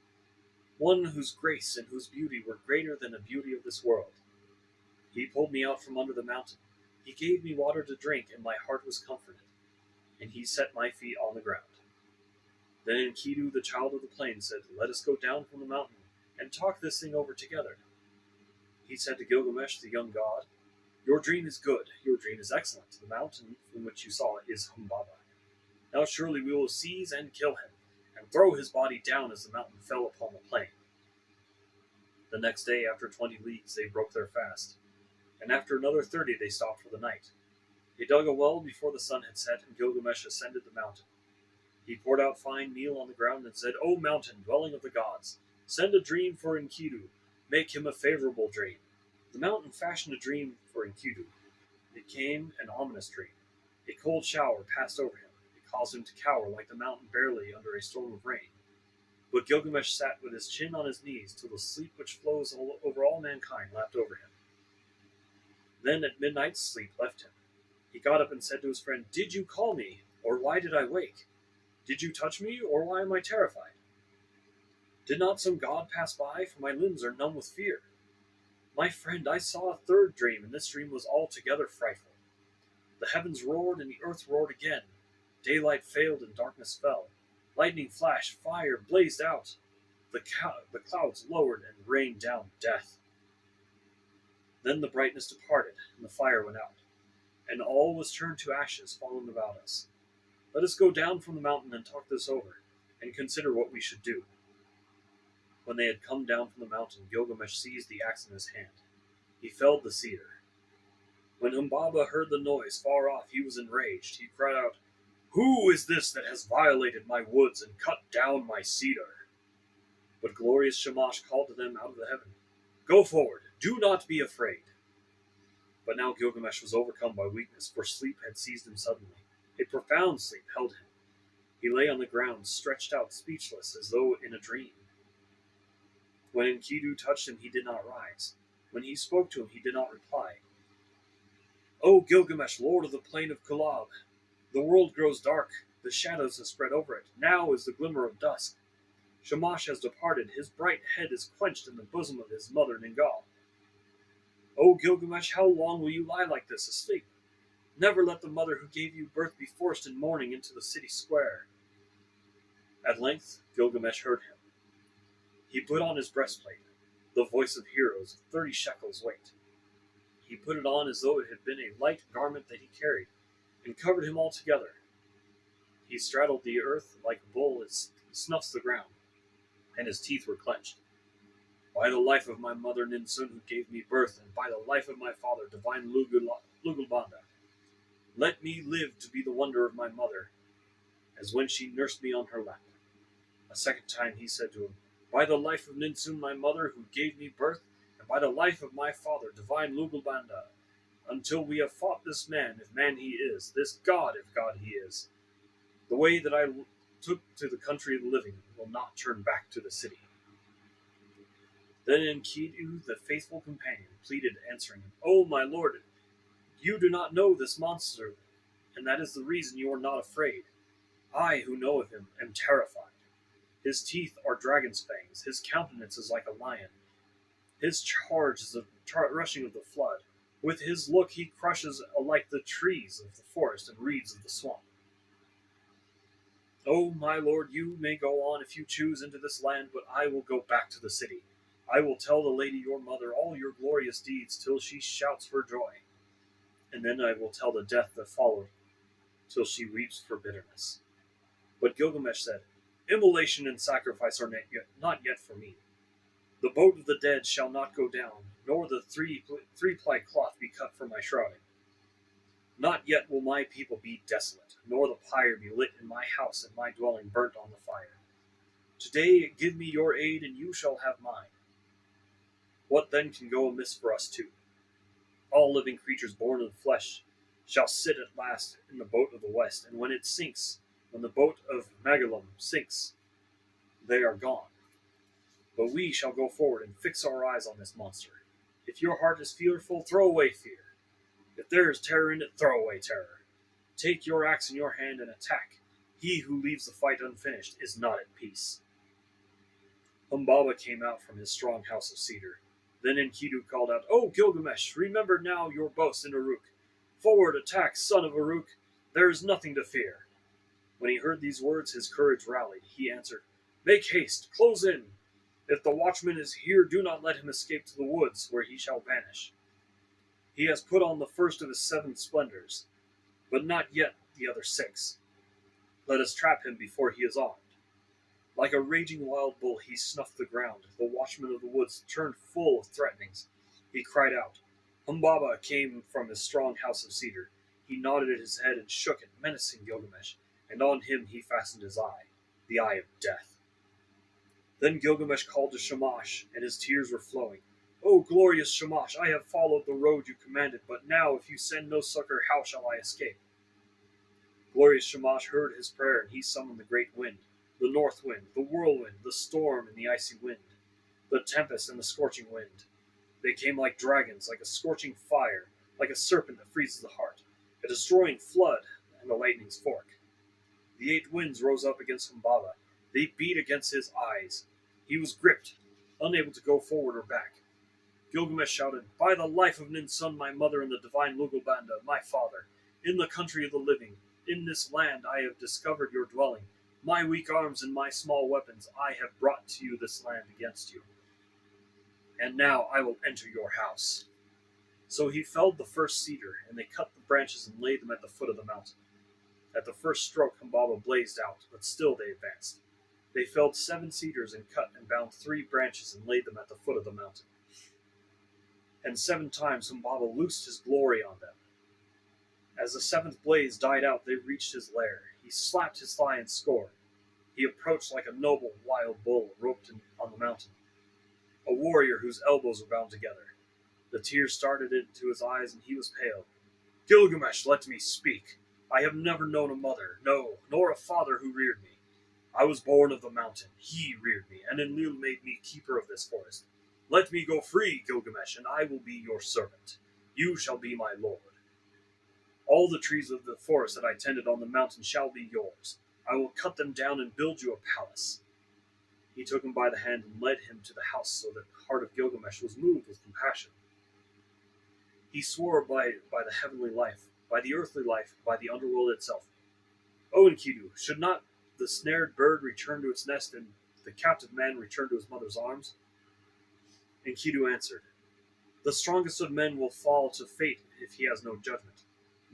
one whose grace and whose beauty were greater than the beauty of this world. He pulled me out from under the mountain. He gave me water to drink, and my heart was comforted. And he set my feet on the ground. Then Enkidu, the child of the plain, said, Let us go down from the mountain and talk this thing over together. He said to Gilgamesh, the young god, Your dream is good, your dream is excellent. The mountain from which you saw it is Humbaba. Now surely we will seize and kill him, and throw his body down as the mountain fell upon the plain. The next day, after 20 leagues, they broke their fast, and after another 30 they stopped for the night. They dug a well before the sun had set, and Gilgamesh ascended the mountain. He poured out fine meal on the ground and said, O mountain, dwelling of the gods, send a dream for Enkidu. Make him a favorable dream. The mountain fashioned a dream for Enkidu. It came an ominous dream. A cold shower passed over him. It caused him to cower like the mountain barely under a storm of rain. But Gilgamesh sat with his chin on his knees till the sleep which flows over all mankind lapped over him. Then at midnight sleep left him. He got up and said to his friend, Did you call me, or why did I wake? Did you touch me, or why am I terrified? Did not some god pass by, for my limbs are numb with fear? My friend, I saw a third dream, and this dream was altogether frightful. The heavens roared, and the earth roared again. Daylight failed, and darkness fell. Lightning flashed, fire blazed out. The clouds lowered and rained down death. Then the brightness departed, and the fire went out, and all was turned to ashes fallen about us. Let us go down from the mountain and talk this over, and consider what we should do. When they had come down from the mountain, Gilgamesh seized the axe in his hand. He felled the cedar. When Humbaba heard the noise far off, he was enraged. He cried out, Who is this that has violated my woods and cut down my cedar? But glorious Shamash called to them out of the heaven, Go forward, do not be afraid. But now Gilgamesh was overcome by weakness, for sleep had seized him suddenly. A profound sleep held him. He lay on the ground, stretched out, speechless, as though in a dream. When Enkidu touched him, he did not rise. When he spoke to him, he did not reply. O Gilgamesh, lord of the plain of Kulab, the world grows dark, the shadows have spread over it. Now is the glimmer of dusk. Shamash has departed, his bright head is quenched in the bosom of his mother Ningal. O Gilgamesh, how long will you lie like this, asleep? Never let the mother who gave you birth be forced in mourning into the city square. At length, Gilgamesh heard him. He put on his breastplate, the voice of heroes, 30 shekels weight. He put it on as though it had been a light garment that he carried, and covered him altogether. He straddled the earth like a bull that snuffs the ground, and his teeth were clenched. By the life of my mother Ninsun, who gave me birth, and by the life of my father, divine Lugalbanda, let me live to be the wonder of my mother, as when she nursed me on her lap. A second time he said to him, By the life of Ninsun, my mother, who gave me birth, and by the life of my father, divine Lugalbanda, until we have fought this man, if man he is, this god, if god he is. The way that I took to the country of the living will not turn back to the city. Then Enkidu, the faithful companion, pleaded, answering him, O my lord, you do not know this monster, and that is the reason you are not afraid. I, who know of him, am terrified. His teeth are dragon's fangs, his countenance is like a lion. His charge is the rushing of the flood. With his look he crushes alike the trees of the forest and reeds of the swamp. Oh, my lord, you may go on if you choose into this land, but I will go back to the city. I will tell the lady your mother all your glorious deeds till she shouts for joy, and then I will tell the death that followed till she weeps for bitterness. But Gilgamesh said, Immolation and sacrifice are not yet for me. The boat of the dead shall not go down, nor the three-ply cloth be cut for my shrouding. Not yet will my people be desolate, nor the pyre be lit in my house and my dwelling burnt on the fire. Today give me your aid, and you shall have mine. What then can go amiss for us two? All living creatures born of flesh shall sit at last in the boat of the west, and when it sinks, when the boat of Magellan sinks, they are gone. But we shall go forward and fix our eyes on this monster. If your heart is fearful, throw away fear. If there is terror in it, throw away terror. Take your axe in your hand and attack. He who leaves the fight unfinished is not at peace. Humbaba came out from his strong house of cedar. Then Enkidu called out, O Gilgamesh, remember now your boast in Uruk. Forward, attack, son of Uruk. There is nothing to fear. When he heard these words, his courage rallied. He answered, Make haste, close in. If the watchman is here, do not let him escape to the woods, where he shall vanish. He has put on the first of his 7 splendors, but not yet the other 6. Let us trap him before he is armed. Like a raging wild bull, he snuffed the ground. The watchman of the woods turned full of threatenings. He cried out. Humbaba came from his strong house of cedar. He nodded at his head and shook it, menacing Gilgamesh, and on him he fastened his eye, the eye of death. Then Gilgamesh called to Shamash, and his tears were flowing. O glorious Shamash, I have followed the road you commanded, but now if you send no succor, how shall I escape? Glorious Shamash heard his prayer, and he summoned the great wind, the north wind, the whirlwind, the storm, and the icy wind, the tempest and the scorching wind. They came like dragons, like a scorching fire, like a serpent that freezes the heart, a destroying flood, and a lightning's fork. The 8 winds rose up against Humbaba. They beat against his eyes. He was gripped, unable to go forward or back. Gilgamesh shouted, By the life of Ninsun, my mother, and the divine Lugalbanda, my father, in the country of the living, in this land I have discovered your dwelling. My weak arms and my small weapons I have brought to you this land against you. And now I will enter your house. So he felled the first cedar, and they cut the branches and laid them at the foot of the mountain. At the first stroke, Humbaba blazed out, but still they advanced. They felled 7 cedars and cut and bound 3 branches and laid them at the foot of the mountain. And 7 times Humbaba loosed his glory on them. As the 7th blaze died out, they reached his lair. He slapped his thigh in scorn. He approached like a noble wild bull roped on the mountain, a warrior whose elbows were bound together. The tears started into his eyes, and he was pale. Gilgamesh, let me speak. I have never known a mother, no, nor a father who reared me. I was born of the mountain. He reared me, and Enlil made me keeper of this forest. Let me go free, Gilgamesh, and I will be your servant. You shall be my lord. All the trees of the forest that I tended on the mountain shall be yours. I will cut them down and build you a palace. He took him by the hand and led him to the house, so that the heart of Gilgamesh was moved with compassion. He swore by the heavenly life, by the earthly life, by the underworld itself. O Enkidu, should not the snared bird return to its nest and the captive man return to his mother's arms? Enkidu answered, The strongest of men will fall to fate if he has no judgment.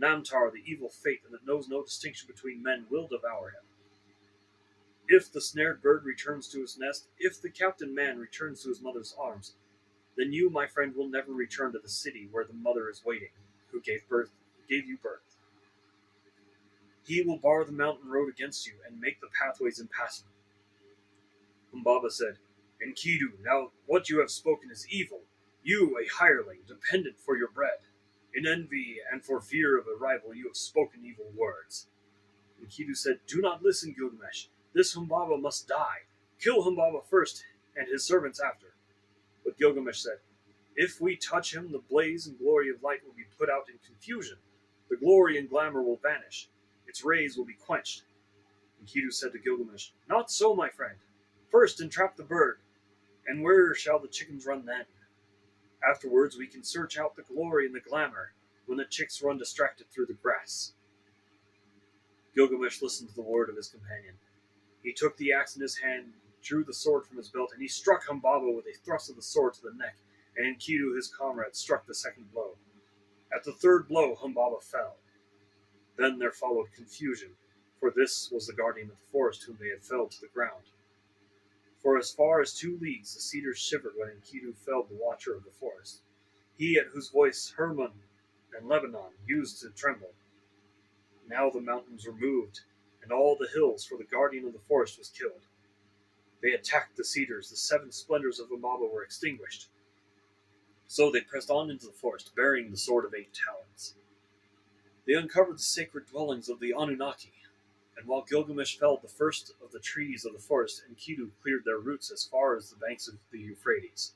Namtar, the evil fate that knows no distinction between men, will devour him. If the snared bird returns to his nest, if the captain man returns to his mother's arms, then you, my friend, will never return to the city where the mother is waiting, who gave you birth. He will bar the mountain road against you and make the pathways impassable. Humbaba said, Enkidu, now what you have spoken is evil. You, a hireling, dependent for your bread. In envy and for fear of a rival, you have spoken evil words. Enkidu said, Do not listen, Gilgamesh. This Humbaba must die. Kill Humbaba first, and his servants after. But Gilgamesh said, If we touch him, the blaze and glory of light will be put out in confusion. The glory and glamour will vanish. Its rays will be quenched. Enkidu said to Gilgamesh, Not so, my friend. First entrap the bird, and where shall the chickens run then? Afterwards we can search out the glory and the glamour when the chicks run distracted through the grass. Gilgamesh listened to the word of his companion. He took the axe in his hand, drew the sword from his belt, and he struck Humbaba with a thrust of the sword to the neck, and Enkidu, his comrade, struck the second blow. At the third blow, Humbaba fell. Then there followed confusion, for this was the guardian of the forest whom they had felled to the ground. For as far as 2 leagues the cedars shivered when Enkidu felled the watcher of the forest, he at whose voice Hermon and Lebanon used to tremble. Now the mountains were moved, and all the hills, for the guardian of the forest was killed. They attacked the cedars, the 7 splendors of Humbaba were extinguished. So they pressed on into the forest, bearing the sword of 8 talons. They uncovered the sacred dwellings of the Anunnaki, and while Gilgamesh felled the first of the trees of the forest, Enkidu cleared their roots as far as the banks of the Euphrates.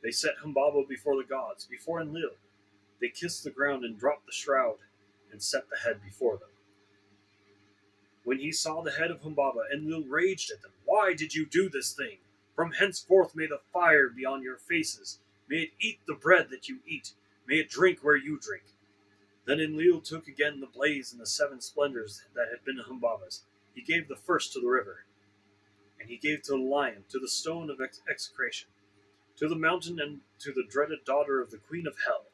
They set Humbaba before the gods, before Enlil. They kissed the ground and dropped the shroud, and set the head before them. When he saw the head of Humbaba, Enlil raged at them. Why did you do this thing? From henceforth may the fire be on your faces. May it eat the bread that you eat. May it drink where you drink. Then Enlil took again the blaze and the 7 splendors that had been Humbaba's. He gave the first to the river, and he gave to the lion, to the stone of execration, to the mountain, and to the dreaded daughter of the queen of hell.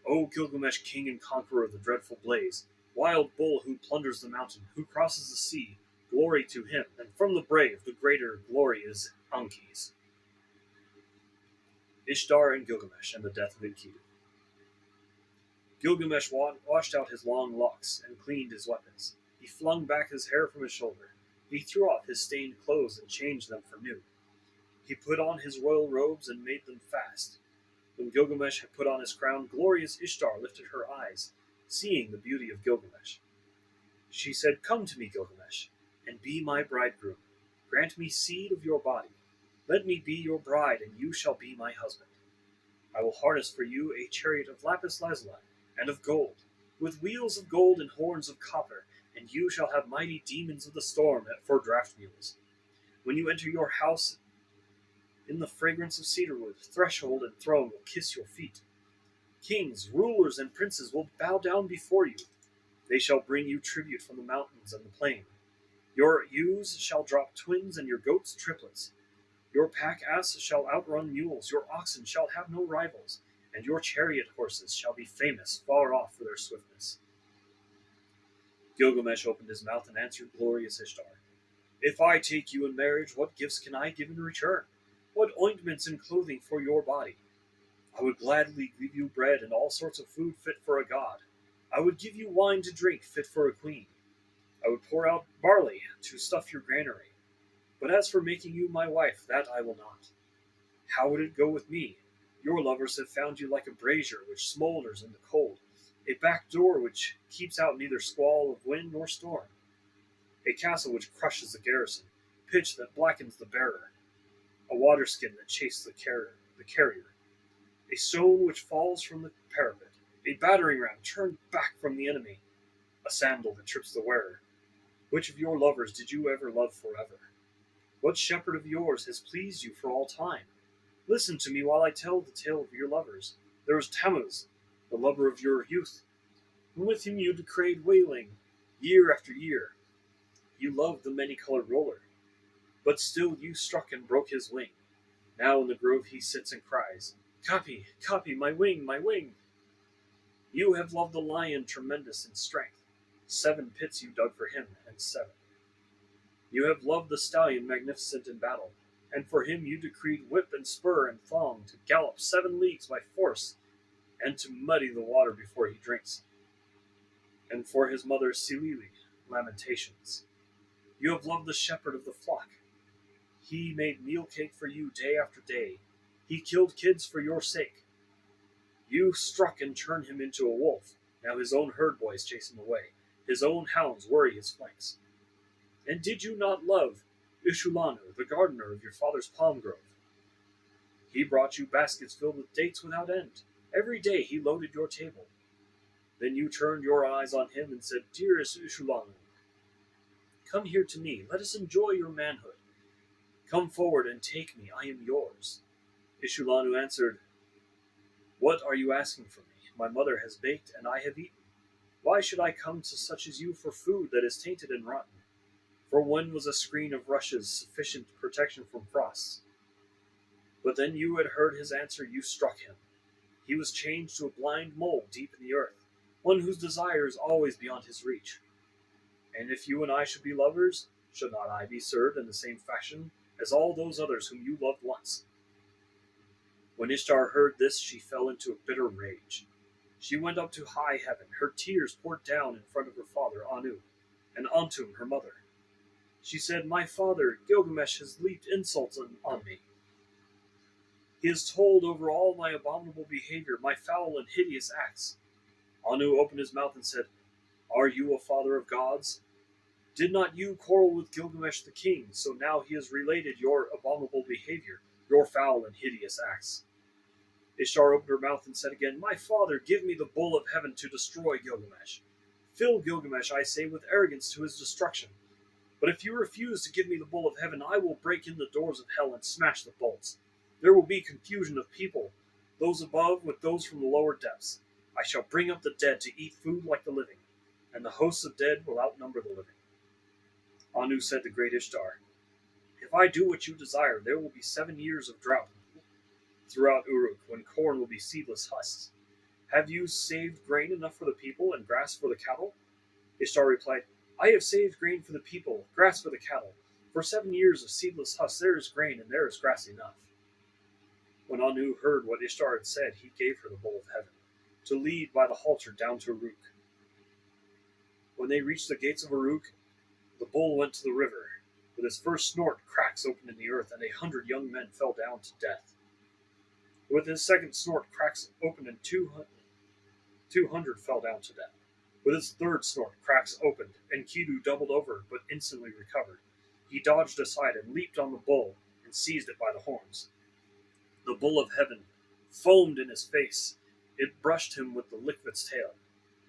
O Gilgamesh, king and conqueror of the dreadful blaze, wild bull who plunders the mountain, who crosses the sea, glory to him, and from the brave the greater glory is Anki's. Ishtar and Gilgamesh, and the death of Enkidu. Gilgamesh washed out his long locks and cleaned his weapons. He flung back his hair from his shoulder. He threw off his stained clothes and changed them for new. He put on his royal robes and made them fast. When Gilgamesh had put on his crown, glorious Ishtar lifted her eyes, seeing the beauty of Gilgamesh. She said, "Come to me, Gilgamesh, and be my bridegroom. Grant me seed of your body. Let me be your bride, and you shall be my husband. I will harness for you a chariot of lapis lazuli and of gold, with wheels of gold and horns of copper, and you shall have mighty demons of the storm for draft mules. When you enter your house, in the fragrance of cedarwood, threshold and throne will kiss your feet. Kings, rulers, and princes will bow down before you. They shall bring you tribute from the mountains and the plain. Your ewes shall drop twins, and your goats triplets. Your pack ass shall outrun mules, your oxen shall have no rivals, and your chariot horses shall be famous far off for their swiftness." Gilgamesh opened his mouth and answered glorious Ishtar, "If I take you in marriage, what gifts can I give in return? What ointments and clothing for your body? I would gladly give you bread and all sorts of food fit for a god. I would give you wine to drink fit for a queen. I would pour out barley to stuff your granary. But as for making you my wife, that I will not. How would it go with me? Your lovers have found you like a brazier which smolders in the cold, a back door which keeps out neither squall of wind nor storm, a castle which crushes the garrison, pitch that blackens the bearer, a waterskin that chased the carrier, a stone which falls from the parapet, a battering ram turned back from the enemy, a sandal that trips the wearer. Which of your lovers did you ever love forever? What shepherd of yours has pleased you for all time? Listen to me while I tell the tale of your lovers. There was Tammuz, the lover of your youth, and with him you decayed wailing, year after year. You loved the many-colored roller, but still you struck and broke his wing. Now in the grove he sits and cries, "Kapi, Kapi, my wing, my wing!" You have loved the lion tremendous in strength. 7 pits you dug for him, and 7. You have loved the stallion magnificent in battle, and for him you decreed whip and spur and thong to gallop 7 leagues by force, and to muddy the water before he drinks. And for his mother Silili, lamentations. You have loved the shepherd of the flock. He made meal cake for you day after day. He killed kids for your sake. You struck and turned him into a wolf. Now his own herd boys chase him away. His own hounds worry his flanks. And did you not love Ishulanu, the gardener of your father's palm grove? He brought you baskets filled with dates without end. Every day he loaded your table. Then you turned your eyes on him and said, "Dearest Ishulanu, come here to me. Let us enjoy your manhood. Come forward and take me, I am yours." Ishulanu answered, "What are you asking from me? My mother has baked, and I have eaten. Why should I come to such as you for food that is tainted and rotten? For when was a screen of rushes sufficient protection from frosts? But then you had heard his answer, you struck him. He was changed to a blind mole deep in the earth, one whose desire is always beyond his reach. And if you and I should be lovers, should not I be served in the same fashion as all those others whom you loved once?" When Ishtar heard this, she fell into a bitter rage. She went up to high heaven. Her tears poured down in front of her father, Anu, and Antum, her mother. She said, "My father, Gilgamesh, has leaped insults on me. He has told over all my abominable behavior, my foul and hideous acts." Anu opened his mouth and said, "Are you a father of gods? Did not you quarrel with Gilgamesh the king, so now he has related your abominable behavior, your foul and hideous acts?" Ishtar opened her mouth and said again, "My father, give me the bull of heaven to destroy Gilgamesh. Fill Gilgamesh, I say, with arrogance to his destruction. But if you refuse to give me the bull of heaven, I will break in the doors of hell and smash the bolts. There will be confusion of people, those above with those from the lower depths. I shall bring up the dead to eat food like the living, and the hosts of dead will outnumber the living." Anu said to great Ishtar, "If I do what you desire, there will be 7 years of drought throughout Uruk, when corn will be seedless husks. Have you saved grain enough for the people and grass for the cattle?" Ishtar replied, "I have saved grain for the people, grass for the cattle. For 7 years of seedless husks there is grain and there is grass enough." When Anu heard what Ishtar had said, he gave her the bowl of heaven, to lead by the halter down to Uruk. When they reached the gates of Uruk, the bull went to the river. With his first snort, cracks opened in the earth, and 100 young men fell down to death. With his second snort, cracks opened, and 200 fell down to death. With his third snort, cracks opened, and Kidu doubled over, but instantly recovered. He dodged aside and leaped on the bull and seized it by the horns. The bull of heaven foamed in his face. It brushed him with the lick of its tail.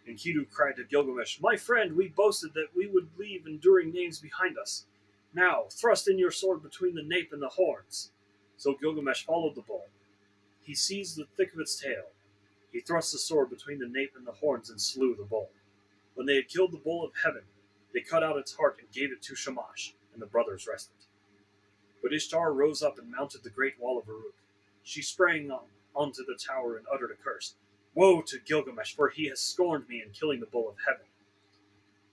And Kidu cried to Gilgamesh, "My friend, we boasted that we would leave enduring names behind us. Now, thrust in your sword between the nape and the horns." So Gilgamesh followed the bull. He seized the thick of its tail. He thrust the sword between the nape and the horns and slew the bull. When they had killed the bull of heaven, they cut out its heart and gave it to Shamash, and the brothers rested. But Ishtar rose up and mounted the great wall of Uruk. She sprang onto the tower and uttered a curse. "Woe to Gilgamesh, for he has scorned me in killing the bull of heaven."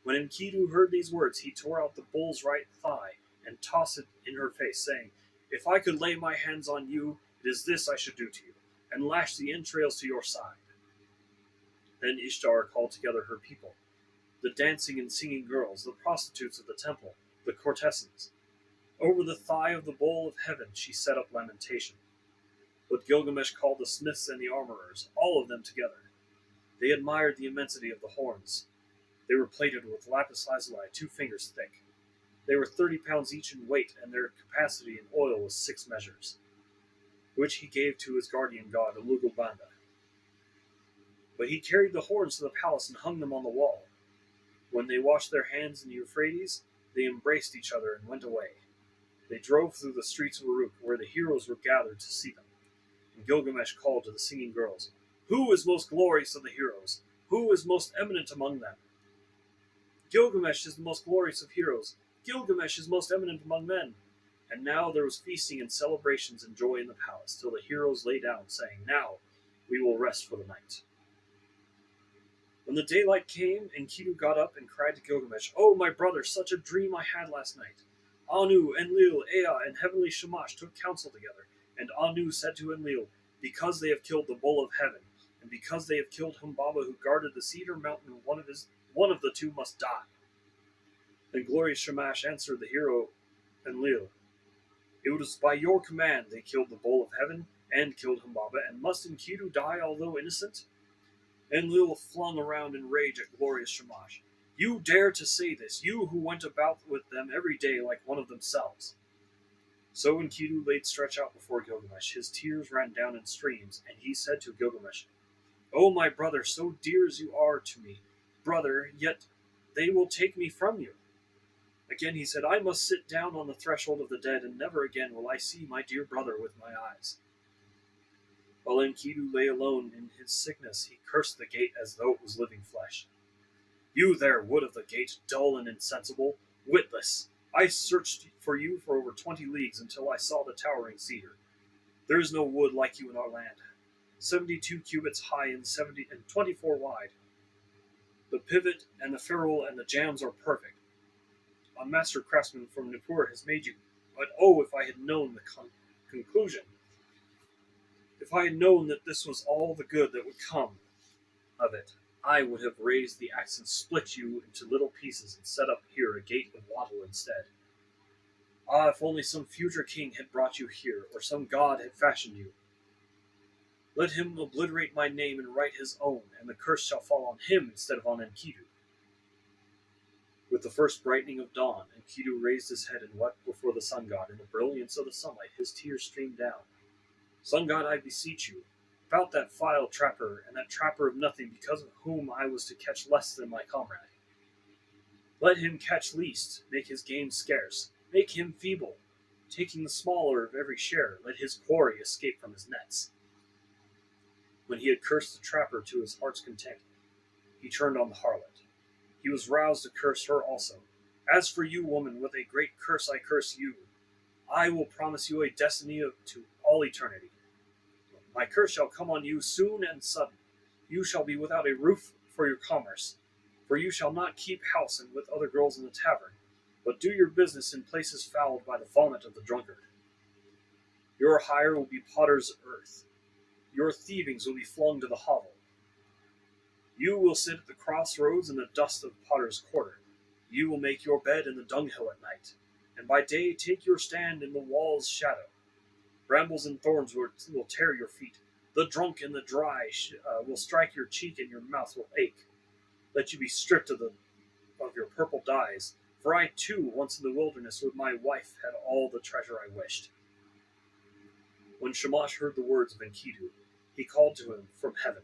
When Enkidu heard these words, he tore out the bull's right thigh and tossed it in her face, saying, "If I could lay my hands on you, it is this I should do to you, and lash the entrails to your side." Then Ishtar called together her people, the dancing and singing girls, the prostitutes of the temple, the courtesans. Over the thigh of the bull of heaven she set up lamentation. But Gilgamesh called the smiths and the armorers, all of them together. They admired the immensity of the horns. They were plated with lapis lazuli 2 fingers thick. They were 30 pounds each in weight, and their capacity in oil was 6 measures, which he gave to his guardian god, Ulugubanda. But he carried the horns to the palace and hung them on the wall. When they washed their hands in the Euphrates, they embraced each other and went away. They drove through the streets of Uruk, where the heroes were gathered to see them. And Gilgamesh called to the singing girls, "Who is most glorious of the heroes? Who is most eminent among them?" "Gilgamesh is the most glorious of heroes. Gilgamesh is most eminent among men." And now there was feasting and celebrations and joy in the palace, till the heroes lay down, saying, "Now we will rest for the night." When the daylight came, Enkidu got up and cried to Gilgamesh, "Oh, my brother, such a dream I had last night." Anu, Enlil, Ea, and heavenly Shamash took counsel together, and Anu said to Enlil, "Because they have killed the bull of heaven, and because they have killed Humbaba who guarded the cedar mountain, one of the 2 must die." Then glorious Shamash answered the hero Enlil, "It was by your command they killed the bull of heaven and killed Humbaba, and must Enkidu die although innocent?" Enlil flung around in rage at glorious Shamash. "You dare to say this, you who went about with them every day like one of themselves." So Enkidu laid stretched out before Gilgamesh. His tears ran down in streams, and he said to Gilgamesh, "O my brother, so dear as you are to me, brother, yet they will take me from you." Again he said, I must sit down on the threshold of the dead, and never again will I see my dear brother with my eyes. While Enkidu lay alone in his sickness, he cursed the gate as though it was living flesh. You there, wood of the gate, dull and insensible, witless! I searched for you for over 20 leagues until I saw the towering cedar. There is no wood like you in our land. 72 cubits high and 24 wide. The pivot and the ferrule and the jambs are perfect. A master craftsman from Nippur has made you. But oh, if I had known the conclusion, if I had known that this was all the good that would come of it, I would have raised the axe and split you into little pieces and set up here a gate of wattle instead. Ah, if only some future king had brought you here, or some god had fashioned you. Let him obliterate my name and write his own, and the curse shall fall on him instead of on Enkidu. With the first brightening of dawn, Enkidu raised his head and wept before the sun god. In the brilliance of the sunlight, his tears streamed down. Sun god, I beseech you, about that vile trapper, and that trapper of nothing, because of whom I was to catch less than my comrade. Let him catch least, make his game scarce, make him feeble. Taking the smaller of every share, let his quarry escape from his nets. When he had cursed the trapper to his heart's content, he turned on the harlot. He was roused to curse her also. As for you, woman, with a great curse I curse you. I will promise you a destiny to all eternity. My curse shall come on you soon and sudden. You shall be without a roof for your commerce, for you shall not keep house and with other girls in the tavern, but do your business in places fouled by the vomit of the drunkard. Your hire will be potter's earth. Your thievings will be flung to the hovel. You will sit at the crossroads in the dust of potter's quarter. You will make your bed in the dunghill at night, and by day take your stand in the wall's shadow. Brambles and thorns will tear your feet. The drunk and the dry will strike your cheek, and your mouth will ache. Let you be stripped of your purple dyes, for I too, once in the wilderness with my wife, had all the treasure I wished. When Shamash heard the words of Enkidu, he called to him from heaven,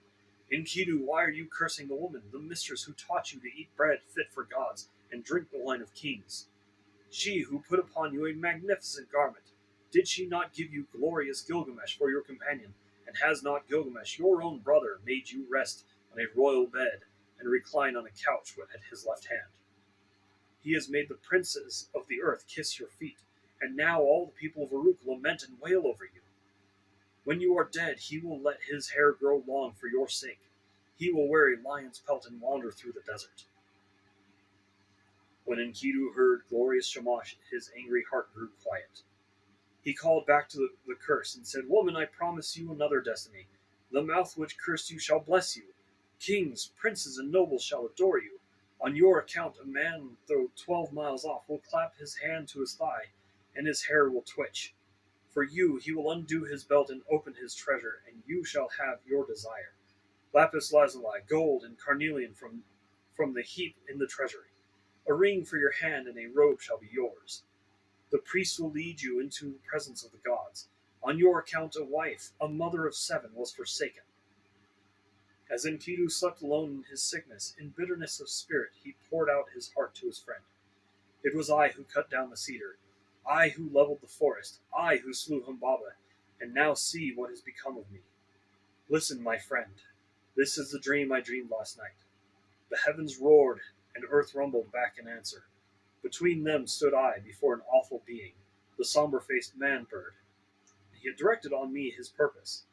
Enkidu, why are you cursing the woman, the mistress who taught you to eat bread fit for gods and drink the wine of kings? She who put upon you a magnificent garment, did she not give you glorious Gilgamesh for your companion? And has not Gilgamesh, your own brother, made you rest on a royal bed and recline on a couch at his left hand? He has made the princes of the earth kiss your feet, and now all the people of Uruk lament and wail over you. When you are dead, he will let his hair grow long for your sake. He will wear a lion's pelt and wander through the desert. When Enkidu heard glorious Shamash, his angry heart grew quiet. He called back to the curse and said, Woman, I promise you another destiny. The mouth which cursed you shall bless you. Kings, princes, and nobles shall adore you. On your account, a man, though 12 miles off, will clap his hand to his thigh, and his hair will twitch. For you, he will undo his belt and open his treasure, and you shall have your desire. Lapis lazuli, gold, and carnelian from the heap in the treasury. A ring for your hand and a robe shall be yours. The priest will lead you into the presence of the gods. On your account, a wife, a mother of 7, was forsaken. As Enkidu slept alone in his sickness, in bitterness of spirit, he poured out his heart to his friend. It was I who cut down the cedar, I who leveled the forest, I who slew Humbaba, and now see what has become of me. Listen, my friend. This is the dream I dreamed last night. The heavens roared, and earth rumbled back in answer. Between them stood I before an awful being, the somber-faced man-bird. He had directed on me his purpose.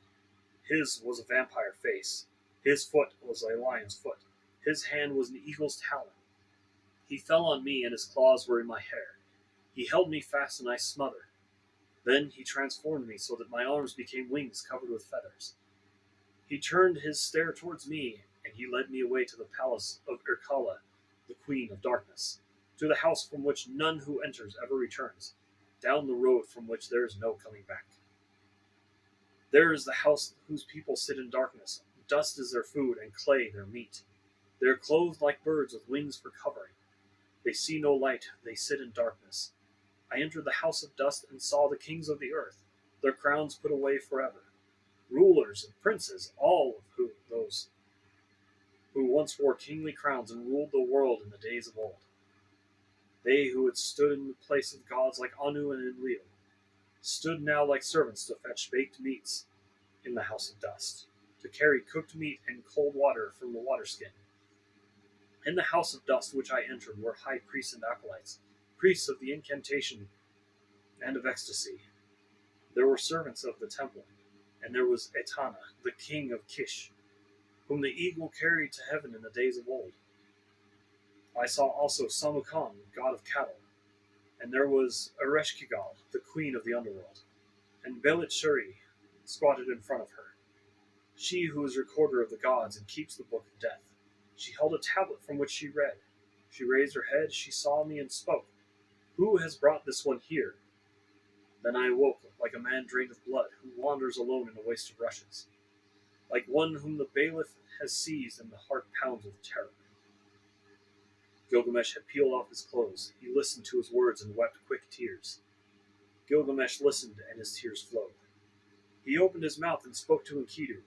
His was a vampire face. His foot was a lion's foot. His hand was an eagle's talon. He fell on me, and his claws were in my hair. He held me fast, and I smothered. Then he transformed me so that my arms became wings covered with feathers. He turned his stare towards me, and he led me away to the palace of Irkalla, the queen of darkness, to the house from which none who enters ever returns, down the road from which there is no coming back. There is the house whose people sit in darkness. Dust is their food, and clay their meat. They are clothed like birds with wings for covering. They see no light, they sit in darkness. I entered the house of dust and saw the kings of the earth, their crowns put away forever. Rulers and princes, all of those who once wore kingly crowns and ruled the world in the days of old. They who had stood in the place of gods like Anu and Enlil stood now like servants to fetch baked meats in the house of dust, to carry cooked meat and cold water from the waterskin. In the house of dust which I entered were high priests and acolytes, priests of the incantation and of ecstasy. There were servants of the temple, and there was Etana, the king of Kish, whom the eagle carried to heaven in the days of old. I saw also Samukan, god of cattle, and there was Ereshkigal, the queen of the underworld, and Belit Shuri squatted in front of her, she who is recorder of the gods and keeps the book of death. She held a tablet from which she read. She raised her head, she saw me and spoke. Who has brought this one here? Then I awoke like a man drained of blood, who wanders alone in a waste of rushes, like one whom the bailiff has seized and the heart pounds with terror. Gilgamesh had peeled off his clothes. He listened to his words and wept quick tears. Gilgamesh listened, and his tears flowed. He opened his mouth and spoke to Enkidu.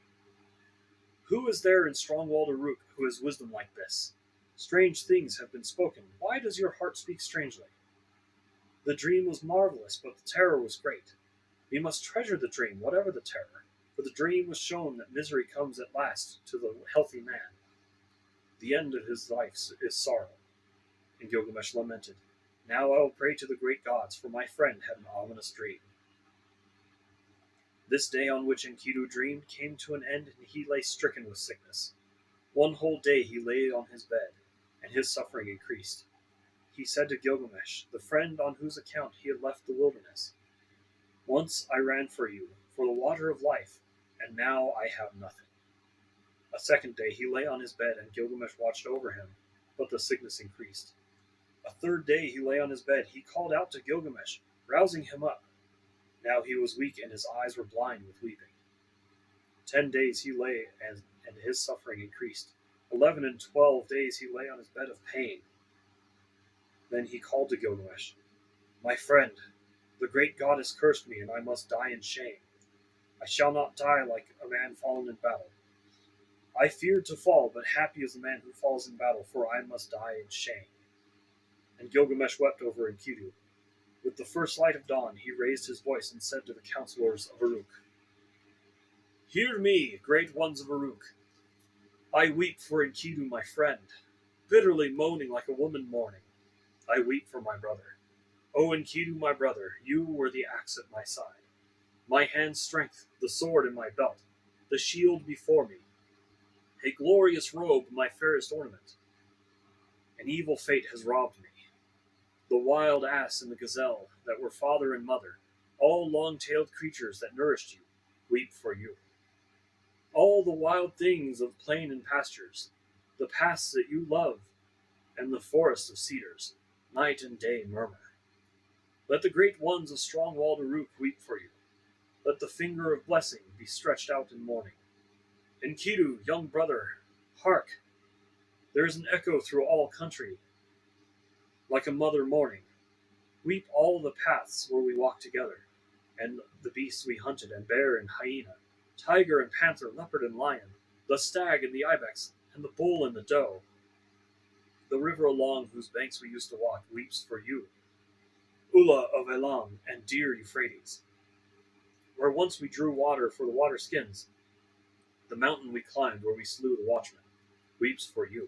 Who is there in strong-walled Uruk who has wisdom like this? Strange things have been spoken. Why does your heart speak strangely? The dream was marvelous, but the terror was great. We must treasure the dream, whatever the terror, for the dream was shown that misery comes at last to the healthy man. The end of his life is sorrow. And Gilgamesh lamented, Now I will pray to the great gods, for my friend had an ominous dream. This day on which Enkidu dreamed came to an end, and he lay stricken with sickness. One whole day he lay on his bed, and his suffering increased. He said to Gilgamesh, the friend on whose account he had left the wilderness, Once I ran for you, for the water of life, and now I have nothing. A second day he lay on his bed, and Gilgamesh watched over him, but the sickness increased. A third day he lay on his bed. He called out to Gilgamesh, rousing him up. Now he was weak, and his eyes were blind with weeping. 10 days he lay, and his suffering increased. 11 and 12 days he lay on his bed of pain. Then he called to Gilgamesh, My friend, the great goddess cursed me, and I must die in shame. I shall not die like a man fallen in battle. I feared to fall, but happy is the man who falls in battle, for I must die in shame. And Gilgamesh wept over Enkidu. With the first light of dawn, he raised his voice and said to the counselors of Uruk, Hear me, great ones of Uruk. I weep for Enkidu, my friend, bitterly moaning like a woman mourning. I weep for my brother. O Enkidu, my brother, you were the axe at my side, my hand's strength, the sword in my belt, the shield before me, a glorious robe, my fairest ornament. An evil fate has robbed me. The wild ass and the gazelle that were father and mother, all long-tailed creatures that nourished you, weep for you. All the wild things of plain and pastures, the paths that you love, and the forest of cedars, night and day murmur. Let the great ones of strong-walled Uruk weep for you. Let the finger of blessing be stretched out in mourning. Enkidu, young brother, hark! There is an echo through all country, like a mother mourning. Weep all the paths where we walked together, and the beasts we hunted, and bear and hyena, tiger and panther, leopard and lion, the stag and the ibex, and the bull and the doe. The river along whose banks we used to walk weeps for you, Ula of Elam and dear Euphrates. Where once we drew water for the water skins, the mountain we climbed where we slew the watchman, weeps for you.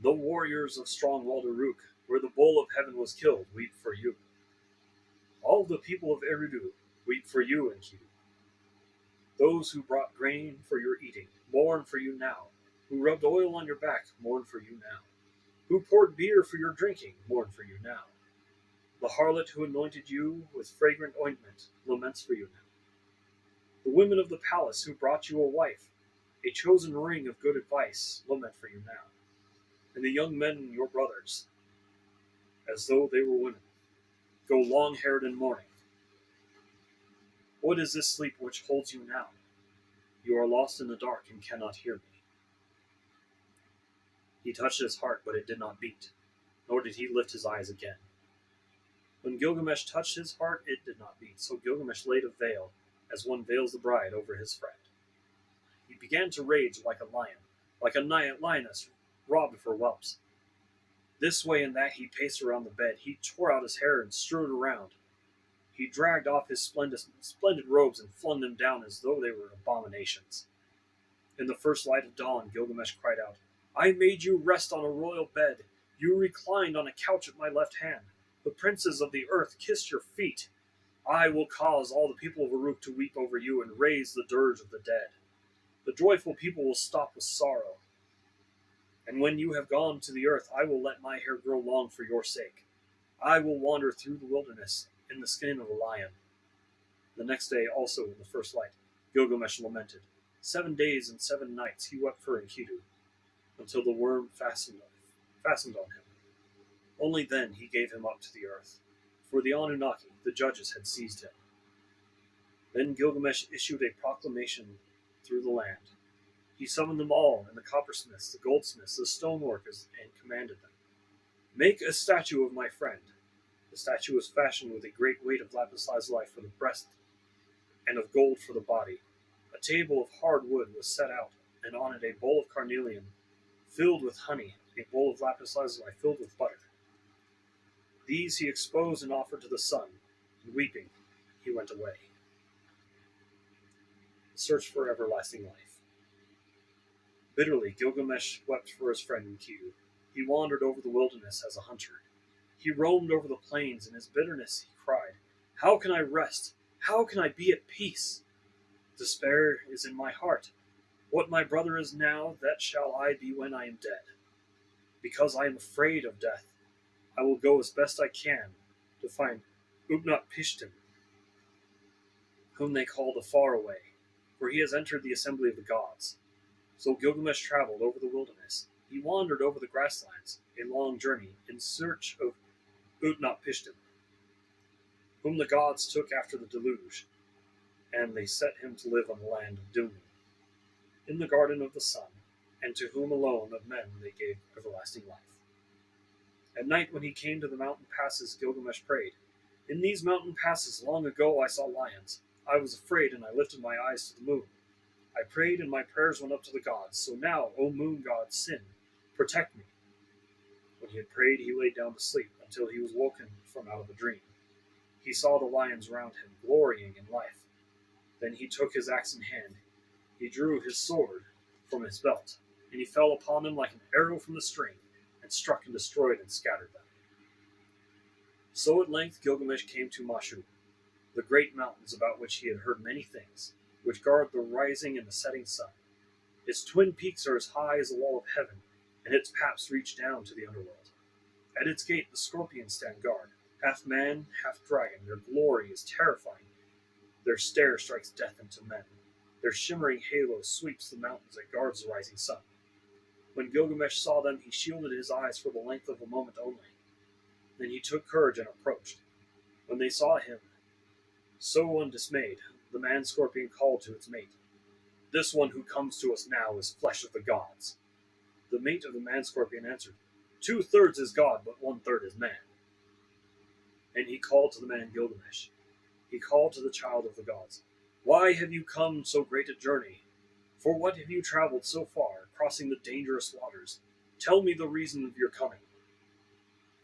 The warriors of strong-walled Uruk, where the bull of heaven was killed, weep for you. All the people of Eridu weep for you, Enkidu. Those who brought grain for your eating mourn for you now. Who rubbed oil on your back mourn for you now. Who poured beer for your drinking mourn for you now. The harlot who anointed you with fragrant ointment laments for you now. The women of the palace who brought you a wife, a chosen ring of good advice, lament for you now. And the young men, your brothers, as though they were women, go long-haired in mourning. What is this sleep which holds you now? You are lost in the dark and cannot hear me. He touched his heart, but it did not beat, nor did he lift his eyes again. When Gilgamesh touched his heart, it did not beat, so Gilgamesh laid a veil, as one veils the bride over his friend. He began to rage like a lion, like a lioness robbed of her whelps. This way and that he paced around the bed. He tore out his hair and strewed it around. He dragged off his splendid robes and flung them down as though they were abominations. In the first light of dawn, Gilgamesh cried out, "I made you rest on a royal bed. You reclined on a couch at my left hand. The princes of the earth kissed your feet. I will cause all the people of Uruk to weep over you and raise the dirge of the dead. The joyful people will stop with sorrow. And when you have gone to the earth, I will let my hair grow long for your sake. I will wander through the wilderness in the skin of a lion." The next day, also in the first light, Gilgamesh lamented. 7 days and 7 nights he wept for Enkidu, until the worm fastened on him. Only then he gave him up to the earth, for the Anunnaki, the judges, had seized him. Then Gilgamesh issued a proclamation through the land. He summoned them all, and the coppersmiths, the goldsmiths, the stoneworkers, and commanded them, "Make a statue of my friend." The statue was fashioned with a great weight of lapis lazuli for the breast and of gold for the body. A table of hard wood was set out, and on it a bowl of carnelian filled with honey, a bowl of lapis lazuli filled with butter. These he exposed and offered to the sun, and weeping, he went away. The search for everlasting life. Bitterly, Gilgamesh wept for his friend Enkidu. He wandered over the wilderness as a hunter. He roamed over the plains. In his bitterness he cried, "How can I rest? How can I be at peace? Despair is in my heart. What my brother is now, that shall I be when I am dead. Because I am afraid of death, I will go as best I can to find Utnapishtim, whom they call the Faraway, for he has entered the assembly of the gods." So Gilgamesh traveled over the wilderness. He wandered over the grasslands, a long journey, in search of Utnapishtim, whom the gods took after the deluge, and they set him to live on the land of Dunu, in the garden of the sun, and to whom alone of men they gave everlasting life. At night, when he came to the mountain passes, Gilgamesh prayed, "In these mountain passes long ago I saw lions. I was afraid, and I lifted my eyes to the moon. I prayed, and my prayers went up to the gods. So now, O moon god Sin, protect me." When he had prayed, he lay down to sleep until he was woken from out of a dream. He saw the lions round him, glorying in life. Then he took his axe in hand. He drew his sword from his belt, and he fell upon them like an arrow from the string, and struck and destroyed and scattered them. So at length Gilgamesh came to Mashu, the great mountains about which he had heard many things, which guard the rising and the setting sun. Its twin peaks are as high as the wall of heaven, and its paps reach down to the underworld. At its gate the scorpions stand guard, half man, half dragon. Their glory is terrifying. Their stare strikes death into men. Their shimmering halo sweeps the mountains that guards the rising sun. When Gilgamesh saw them, he shielded his eyes for the length of a moment only. Then he took courage and approached. When they saw him so undismayed, the man-scorpion called to its mate, "This one who comes to us now is flesh of the gods." The mate of the man-scorpion answered, "2/3 is God, but 1/3 is man." And he called to the man Gilgamesh. He called to the child of the gods, "Why have you come so great a journey? For what have you traveled so far, crossing the dangerous waters? Tell me the reason of your coming."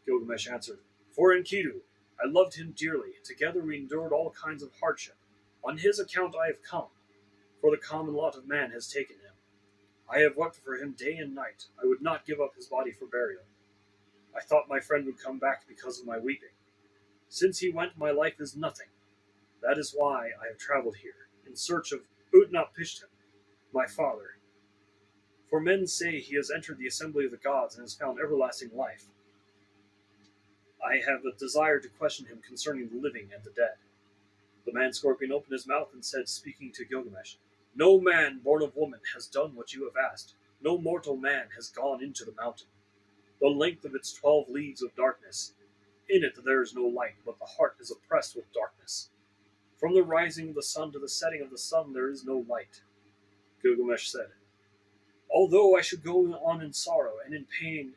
Gilgamesh answered, "For Enkidu. I loved him dearly. Together we endured all kinds of hardship. On his account I have come, for the common lot of man has taken him. I have wept for him day and night. I would not give up his body for burial. I thought my friend would come back because of my weeping. Since he went, my life is nothing. That is why I have traveled here, in search of Utnapishtim, my father. For men say he has entered the assembly of the gods and has found everlasting life. I have a desire to question him concerning the living and the dead." The man-scorpion opened his mouth and said, speaking to Gilgamesh, "No man born of woman has done what you have asked. No mortal man has gone into the mountain. The length of its 12 leagues of darkness. In it there is no light, but the heart is oppressed with darkness. From the rising of the sun to the setting of the sun there is no light." Gilgamesh said, "Although I should go on in sorrow and in pain,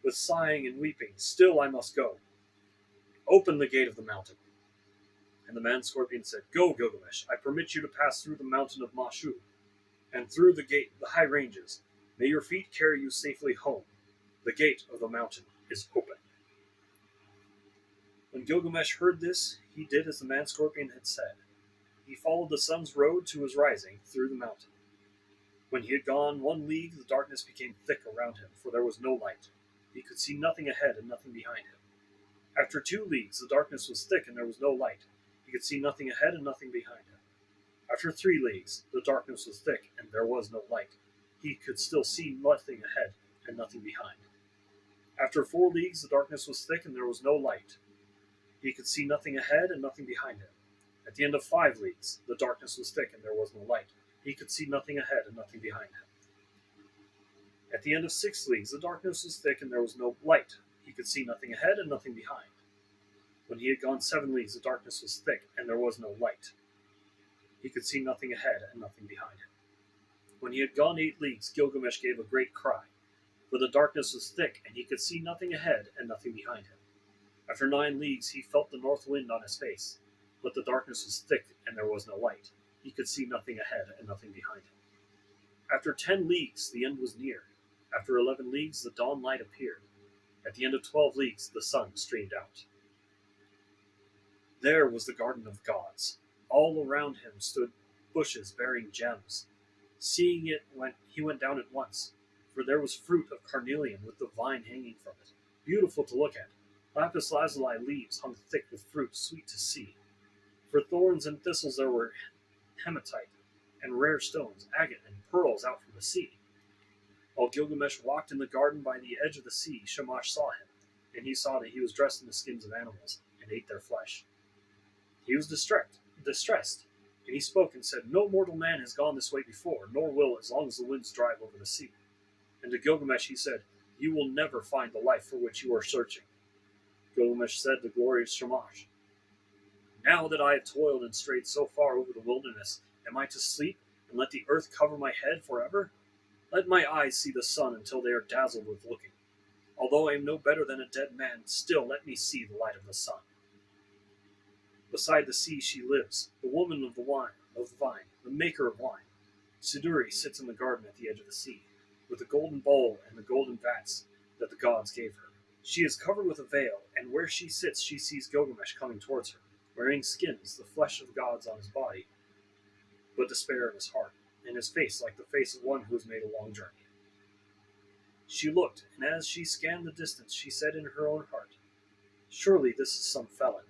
with sighing and weeping, still I must go. Open the gate of the mountain." And the man-scorpion said, "Go, Gilgamesh. I permit you to pass through the mountain of Mashu, and through the high ranges. May your feet carry you safely home. The gate of the mountain." is open. When Gilgamesh heard this, he did as the man scorpion had said. He followed the sun's road to his rising through the mountain. When he had gone 1 league, the darkness became thick around him, for there was no light. He could see nothing ahead and nothing behind him. After 2 leagues, the darkness was thick and there was no light. He could see nothing ahead and nothing behind him. After 3 leagues, the darkness was thick and there was no light. He could still see nothing ahead and nothing behind. After 4 leagues, the darkness was thick and there was no light. He could see nothing ahead and nothing behind him. At the end of 5 leagues, the darkness was thick and there was no light. He could see nothing ahead and nothing behind him. At the end of 6 leagues, the darkness was thick and there was no light. He could see nothing ahead and nothing behind. When he had gone 7 leagues, the darkness was thick and there was no light. He could see nothing ahead and nothing behind him. When he had gone 8 leagues, Gilgamesh gave a great cry, for the darkness was thick and he could see nothing ahead and nothing behind him. After 9 leagues, he felt the north wind on his face, but the darkness was thick and there was no light. He could see nothing ahead and nothing behind him. After 10 leagues, the end was near. After 11 leagues, the dawn light appeared. At the end of 12 leagues, the sun streamed out. There was the garden of gods. All around him stood bushes bearing gems. Seeing it, he went down at once, for there was fruit of carnelian with the vine hanging from it, beautiful to look at. Lapis lazuli leaves hung thick with fruit sweet to see. For thorns and thistles there were hematite, and rare stones, agate and pearls out from the sea. While Gilgamesh walked in the garden by the edge of the sea, Shamash saw him, and he saw that he was dressed in the skins of animals, and ate their flesh. He was distressed, and he spoke and said, "No mortal man has gone this way before, nor will as long as the winds drive over the sea." And to Gilgamesh he said, "You will never find the life for which you are searching." Gilgamesh said to glorious Shamash, "Now that I have toiled and strayed so far over the wilderness, am I to sleep and let the earth cover my head forever? Let my eyes see the sun until they are dazzled with looking. Although I am no better than a dead man, still let me see the light of the sun." Beside the sea she lives, the woman of the vine, the maker of wine. Siduri sits in the garden at the edge of the sea, with the golden bowl and the golden vats that the gods gave her. She is covered with a veil, and where she sits she sees Gilgamesh coming towards her, wearing skins, the flesh of gods on his body, but despair in his heart, and his face like the face of one who has made a long journey. She looked, and as she scanned the distance, she said in her own heart, "Surely this is some felon.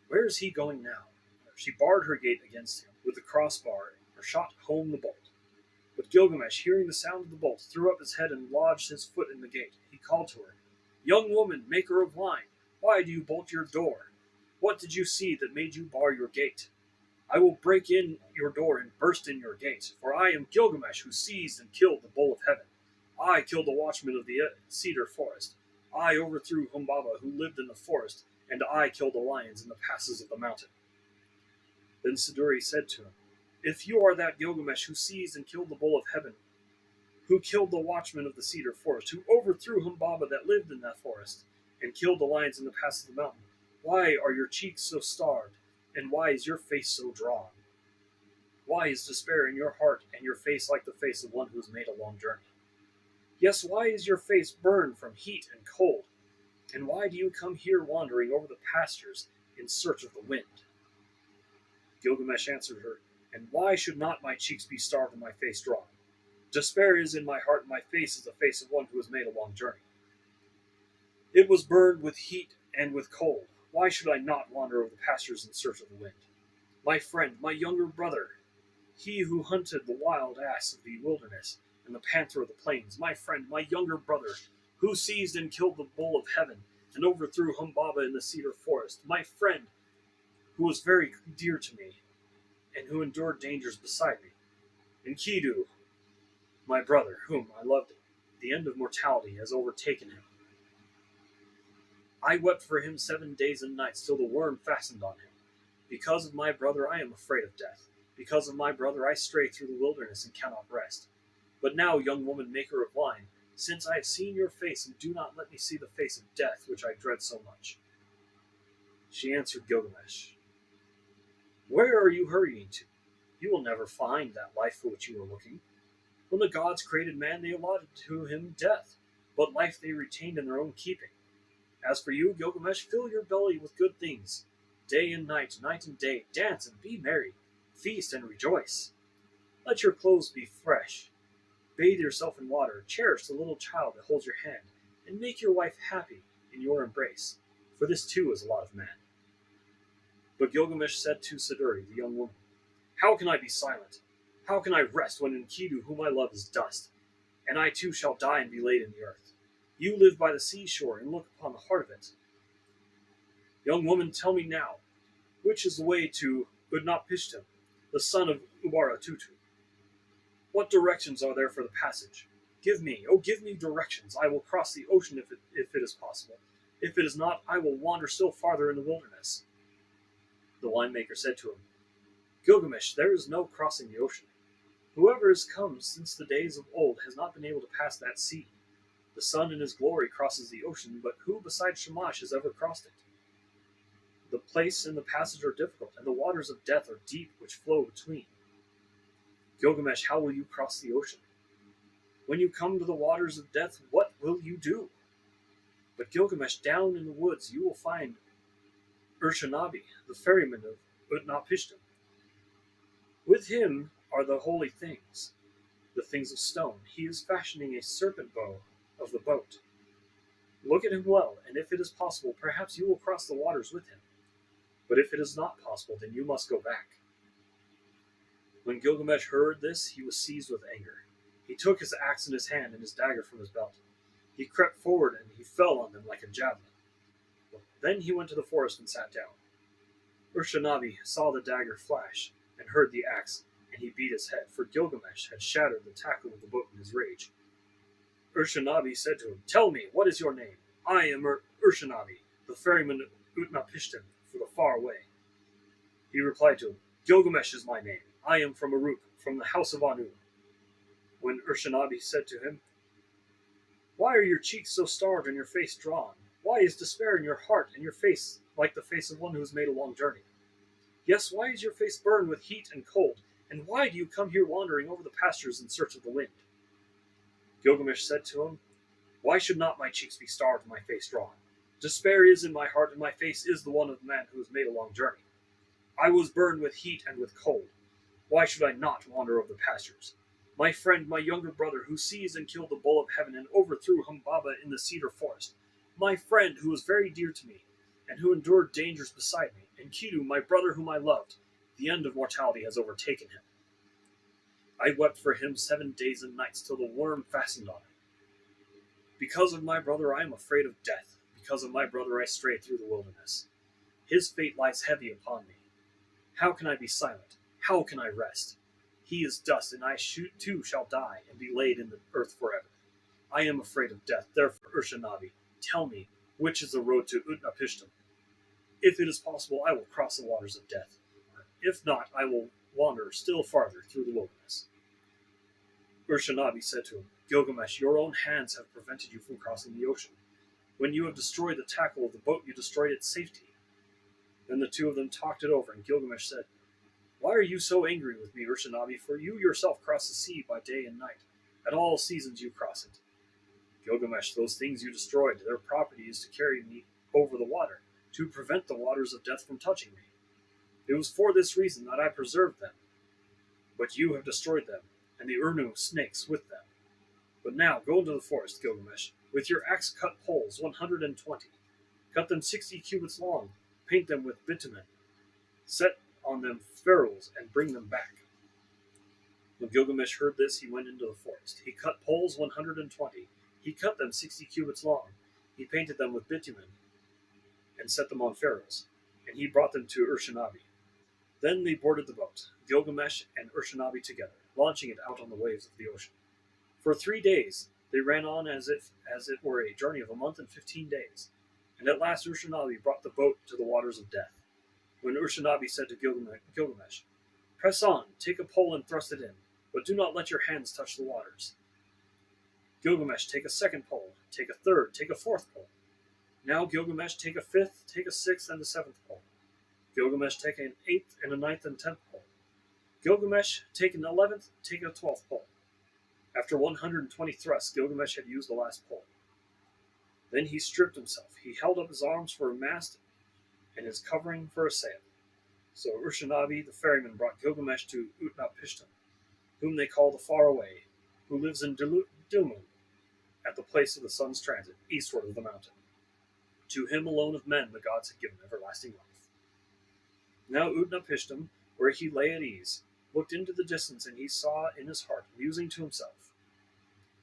Where is he going now?" She barred her gate against him with the crossbar, or shot home the bolt. But Gilgamesh, hearing the sound of the bolt, threw up his head and lodged his foot in the gate. He called to her, "Young woman, maker of wine, why do you bolt your door? What did you see that made you bar your gate? I will break in your door and burst in your gate, for I am Gilgamesh, who seized and killed the bull of heaven. I killed the watchman of the cedar forest. I overthrew Humbaba, who lived in the forest, and I killed the lions in the passes of the mountain." Then Siduri said to him, "If you are that Gilgamesh who seized and killed the bull of heaven, who killed the watchman of the cedar forest, who overthrew Humbaba that lived in that forest, and killed the lions in the passes of the mountain, why are your cheeks so starved, and why is your face so drawn? Why is despair in your heart, and your face like the face of one who has made a long journey? Yes, why is your face burned from heat and cold? And why do you come here wandering over the pastures in search of the wind?" Gilgamesh answered her, "And why should not my cheeks be starved and my face drawn? Despair is in my heart, and my face is the face of one who has made a long journey. It was burned with heat and with cold. Why should I not wander over the pastures in search of the wind? My friend, my younger brother, he who hunted the wild ass of the wilderness and the panther of the plains, my friend, my younger brother, who seized and killed the bull of heaven and overthrew Humbaba in the cedar forest, my friend, who was very dear to me and who endured dangers beside me, Enkidu, my brother, whom I loved. The end of mortality has overtaken him. I wept for him 7 days and nights till the worm fastened on him. Because of my brother I am afraid of death. Because of my brother I stray through the wilderness and cannot rest. But now, young woman, maker of wine, since I have seen your face, and do not let me see the face of death, which I dread so much." She answered Gilgamesh, "Where are you hurrying to? You will never find that life for which you are looking. When the gods created man, they allotted to him death, but life they retained in their own keeping. As for you, Gilgamesh, fill your belly with good things. Day and night, night and day, dance and be merry, feast and rejoice. Let your clothes be fresh. Bathe yourself in water, cherish the little child that holds your hand, and make your wife happy in your embrace, for this too is a lot of man. But Gilgamesh said to Siduri, the young woman, How can I be silent? How can I rest when Enkidu, whom I love, is dust, and I too shall die and be laid in the earth? You live by the seashore and look upon the heart of it. Young woman, tell me now, which is the way to Utnapishtim, the son of Ubaratutu? What directions are there for the passage? Give me directions. I will cross the ocean if it is possible. If it is not, I will wander still farther in the wilderness. The winemaker said to him, Gilgamesh, there is no crossing the ocean. Whoever has come since the days of old has not been able to pass that sea. The sun in his glory crosses the ocean, but who besides Shamash has ever crossed it? The place and the passage are difficult, and the waters of death are deep which flow between. Gilgamesh, how will you cross the ocean? When you come to the waters of death, what will you do? But Gilgamesh, down in the woods you will find Urshanabi, the ferryman of Utnapishtim. With him are the holy things, the things of stone. He is fashioning a serpent bow of the boat. Look at him well, and if it is possible, perhaps you will cross the waters with him. But if it is not possible, then you must go back. When Gilgamesh heard this, he was seized with anger. He took his axe in his hand and his dagger from his belt. He crept forward and he fell on them like a javelin. Then he went to the forest and sat down. Urshanabi saw the dagger flash and heard the axe, and he beat his head, for Gilgamesh had shattered the tackle of the boat in his rage. Urshanabi said to him, Tell me, what is your name? I am Urshanabi, the ferryman of Utnapishtim, for the far away. He replied to him, Gilgamesh is my name. I am from Uruk, from the house of Anu. When Urshanabi said to him, Why are your cheeks so starved and your face drawn? Why is despair in your heart and your face like the face of one who has made a long journey? Yes, why is your face burned with heat and cold? And why do you come here wandering over the pastures in search of the wind? Gilgamesh said to him, Why should not my cheeks be starved and my face drawn? Despair is in my heart, and my face is the one of the man who has made a long journey. I was burned with heat and with cold. Why should I not wander over the pastures? My friend, my younger brother, who seized and killed the bull of heaven and overthrew Humbaba in the cedar forest. My friend, who was very dear to me, and who endured dangers beside me. And Enkidu, my brother whom I loved, the end of mortality has overtaken him. I wept for him 7 days and nights till the worm fastened on him. Because of my brother I am afraid of death. Because of my brother I stray through the wilderness. His fate lies heavy upon me. How can I be silent? How can I rest? He is dust, and I too shall die and be laid in the earth forever. I am afraid of death. Therefore, Urshanabi, tell me, which is the road to Utnapishtim? If it is possible, I will cross the waters of death. If not, I will wander still farther through the wilderness. Urshanabi said to him, Gilgamesh, your own hands have prevented you from crossing the ocean. When you have destroyed the tackle of the boat, you destroyed its safety. Then the two of them talked it over, and Gilgamesh said, Why are you so angry with me, Urshanabi? For you yourself cross the sea by day and night. At all seasons you cross it. Gilgamesh, those things you destroyed, their property is to carry me over the water, to prevent the waters of death from touching me. It was for this reason that I preserved them. But you have destroyed them, and the Urnu snakes with them. But now go into the forest, Gilgamesh, with your axe cut poles 120. Cut them 60 cubits long, paint them with bitumen. Set on them ferrules and bring them back. When Gilgamesh heard this, he went into the forest. He cut poles 120. He cut them 60 cubits long. He painted them with bitumen and set them on ferrules. And he brought them to Urshanabi. Then they boarded the boat, Gilgamesh and Urshanabi together, launching it out on the waves of the ocean. For 3 days they ran on as it were a journey of a month and 15 days. And at last Urshanabi brought the boat to the waters of death. When Urshanabi said to Gilgamesh, Press on, take a pole and thrust it in, but do not let your hands touch the waters. Gilgamesh, take a second pole, take a third, take a fourth pole. Now Gilgamesh, take a fifth, take a sixth, and a seventh pole. Gilgamesh, take an eighth, and a ninth, and 10th pole. Gilgamesh, take an 11th, take a 12th pole. After 120 thrusts, Gilgamesh had used the last pole. Then he stripped himself. He held up his arms for a mast and his covering for a sail. So Urshanabi the ferryman brought Gilgamesh to Utnapishtim, whom they call the Faraway, who lives in Dilmun, at the place of the sun's transit, eastward of the mountain. To him alone of men the gods had given everlasting life. Now Utnapishtim, where he lay at ease, looked into the distance, and he saw in his heart, musing to himself,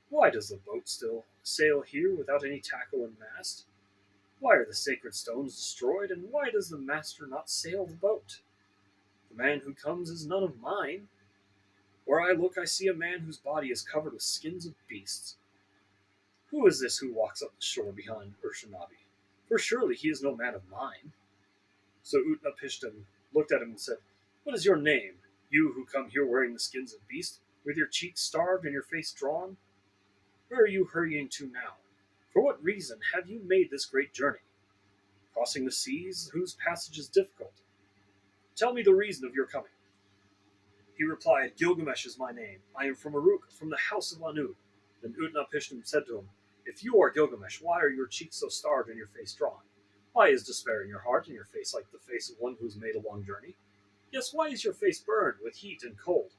"Why does the boat still sail here without any tackle and mast? Why are the sacred stones destroyed, and why does the master not sail the boat? The man who comes is none of mine. Where I look, I see a man whose body is covered with skins of beasts. Who is this who walks up the shore behind Urshanabi? For surely he is no man of mine." So Utnapishtim looked at him and said, "What is your name, you who come here wearing the skins of beasts, with your cheeks starved and your face drawn? Where are you hurrying to now? For what reason have you made this great journey? Crossing the seas, whose passage is difficult. Tell me the reason of your coming." He replied, "Gilgamesh is my name. I am from Uruk, from the house of Anu." Then Utnapishtim said to him, "If you are Gilgamesh, why are your cheeks so starved and your face drawn? Why is despair in your heart and your face like the face of one who has made a long journey? Yes, why is your face burned with heat and cold?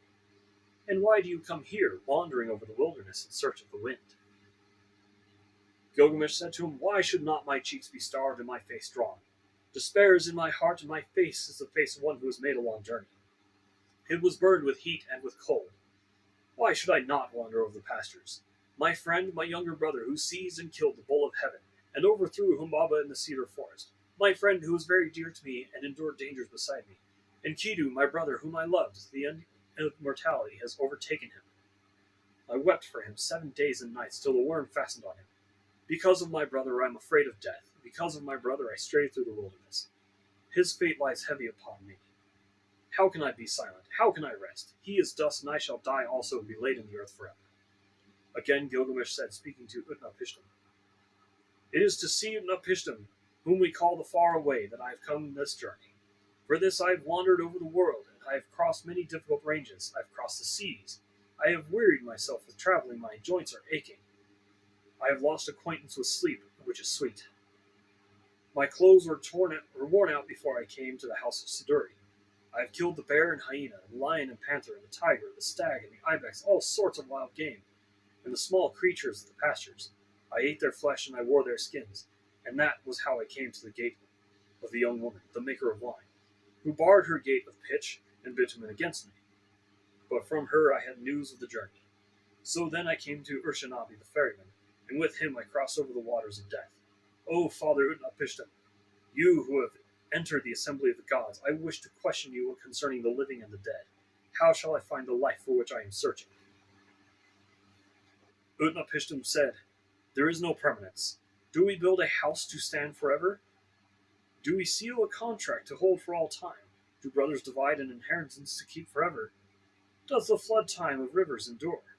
And why do you come here, wandering over the wilderness in search of the wind?" Gilgamesh said to him, "Why should not my cheeks be starved and my face drawn? Despair is in my heart, and my face is the face of one who has made a long journey. It was burned with heat and with cold. Why should I not wander over the pastures? My friend, my younger brother, who seized and killed the bull of heaven, and overthrew Humbaba in the cedar forest. My friend, who was very dear to me and endured dangers beside me. And Kidu, my brother, whom I loved, the end of mortality has overtaken him. I wept for him 7 days and nights, till the worm fastened on him. Because of my brother I am afraid of death. Because of my brother I stray through the wilderness. His fate lies heavy upon me. How can I be silent? How can I rest? He is dust, and I shall die also and be laid in the earth forever." Again Gilgamesh said, speaking to Utnapishtim, "It is to see Utnapishtim, whom we call the Far Away, that I have come this journey. For this I have wandered over the world, and I have crossed many difficult ranges. I have crossed the seas. I have wearied myself with traveling. My joints are aching. I have lost acquaintance with sleep, which is sweet. My clothes were worn out before I came to the house of Siduri. I have killed the bear and hyena, the lion and panther, and the tiger, the stag and the ibex, all sorts of wild game, and the small creatures of the pastures. I ate their flesh and I wore their skins, and that was how I came to the gate of the young woman, the maker of wine, who barred her gate of pitch and bitumen against me. But from her I had news of the journey. So then I came to Urshanabi the ferryman, and with him I crossed over the waters of death. O Father Utnapishtim, you who have entered the assembly of the gods, I wish to question you concerning the living and the dead. How shall I find the life for which I am searching?" Utnapishtim said, "There is no permanence. Do we build a house to stand forever? Do we seal a contract to hold for all time? Do brothers divide an inheritance to keep forever? Does the flood time of rivers endure?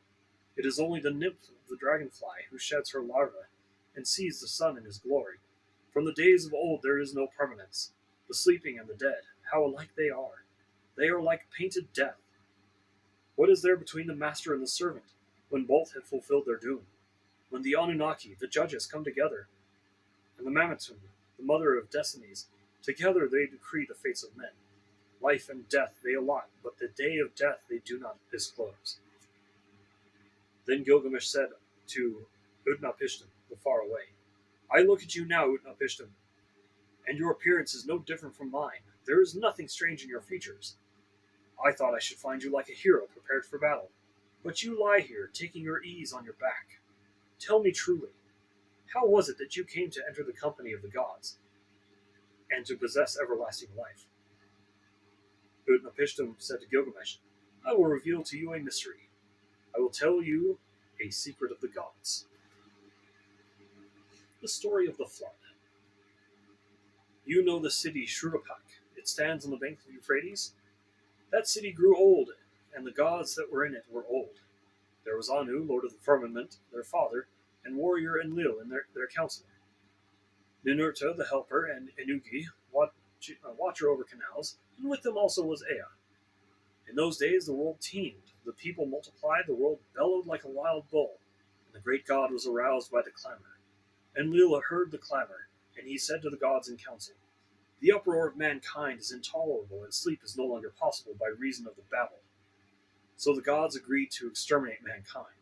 It is only the nymph of the dragonfly who sheds her larva and sees the sun in his glory. From the days of old there is no permanence. The sleeping and the dead, how alike they are! They are like painted death. What is there between the master and the servant, when both have fulfilled their doom? When the Anunnaki, the judges, come together, and the Mamatun, the mother of destinies, together they decree the fates of men. Life and death they allot, but the day of death they do not disclose." Then Gilgamesh said to Utnapishtim, the Far Away, "I look at you now, Utnapishtim, and your appearance is no different from mine. There is nothing strange in your features. I thought I should find you like a hero prepared for battle, but you lie here, taking your ease on your back. Tell me truly, how was it that you came to enter the company of the gods, and to possess everlasting life?" Utnapishtim said to Gilgamesh, "I will reveal to you a mystery. I will tell you a secret of the gods." The story of the flood. You know the city Shurapak. It stands on the bank of Euphrates. That city grew old, and the gods that were in it were old. There was Anu, lord of the firmament, their father, and warrior Enlil, and their counselor. Ninurta, the helper, and Ennugi, watcher over canals, and with them also was Ea. In those days the world teemed, the people multiplied, the world bellowed like a wild bull, and the great god was aroused by the clamor. Enlil heard the clamor, and he said to the gods in council, "The uproar of mankind is intolerable, and sleep is no longer possible by reason of the babel." So the gods agreed to exterminate mankind.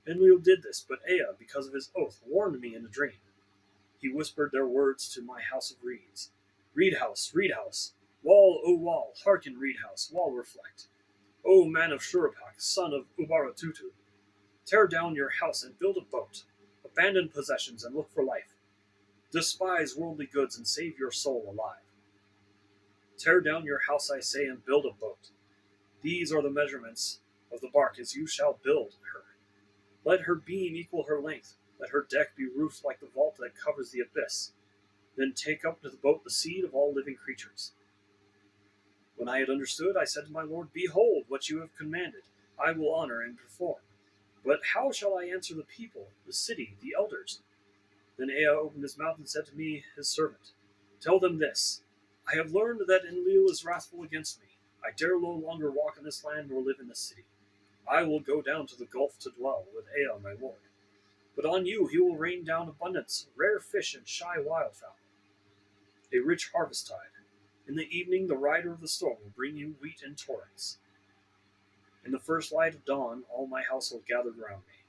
Enlil did this, but Ea, because of his oath, warned me in a dream. He whispered their words to my house of reeds. "Reed house, reed house, wall, O wall, hearken, reed house, wall, reflect. O man of Shuruppak, son of Ubaratutu, tear down your house and build a boat. Abandon possessions and look for life. Despise worldly goods and save your soul alive. Tear down your house, I say, and build a boat. These are the measurements of the bark as you shall build her. Let her beam equal her length. Let her deck be roofed like the vault that covers the abyss. Then take up to the boat the seed of all living creatures." When I had understood, I said to my lord, "Behold, what you have commanded, I will honor and perform. But how shall I answer the people, the city, the elders?" Then Ea opened his mouth and said to me, his servant, "Tell them this: I have learned that Enlil is wrathful against me. I dare no longer walk in this land nor live in this city. I will go down to the gulf to dwell with Ea my lord. But on you he will rain down abundance, rare fish and shy wildfowl, a rich harvest tide. In the evening the rider of the storm will bring you wheat in torrents." In the first light of dawn all my household gathered round me.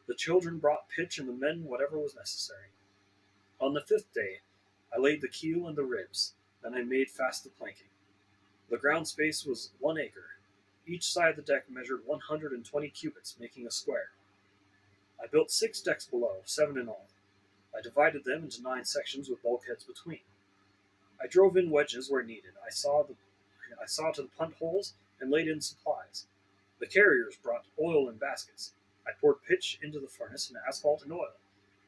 The children brought pitch and the men whatever was necessary. On the 5th day I laid the keel and the ribs, then I made fast the planking. The ground space was 1 acre. Each side of the deck measured 120 cubits, making a square. I built 6 decks below, 7 in all. I divided them into 9 sections with bulkheads between. I drove in wedges where needed. I saw to the punt holes and laid in supplies. The carriers brought oil in baskets. I poured pitch into the furnace and asphalt and oil.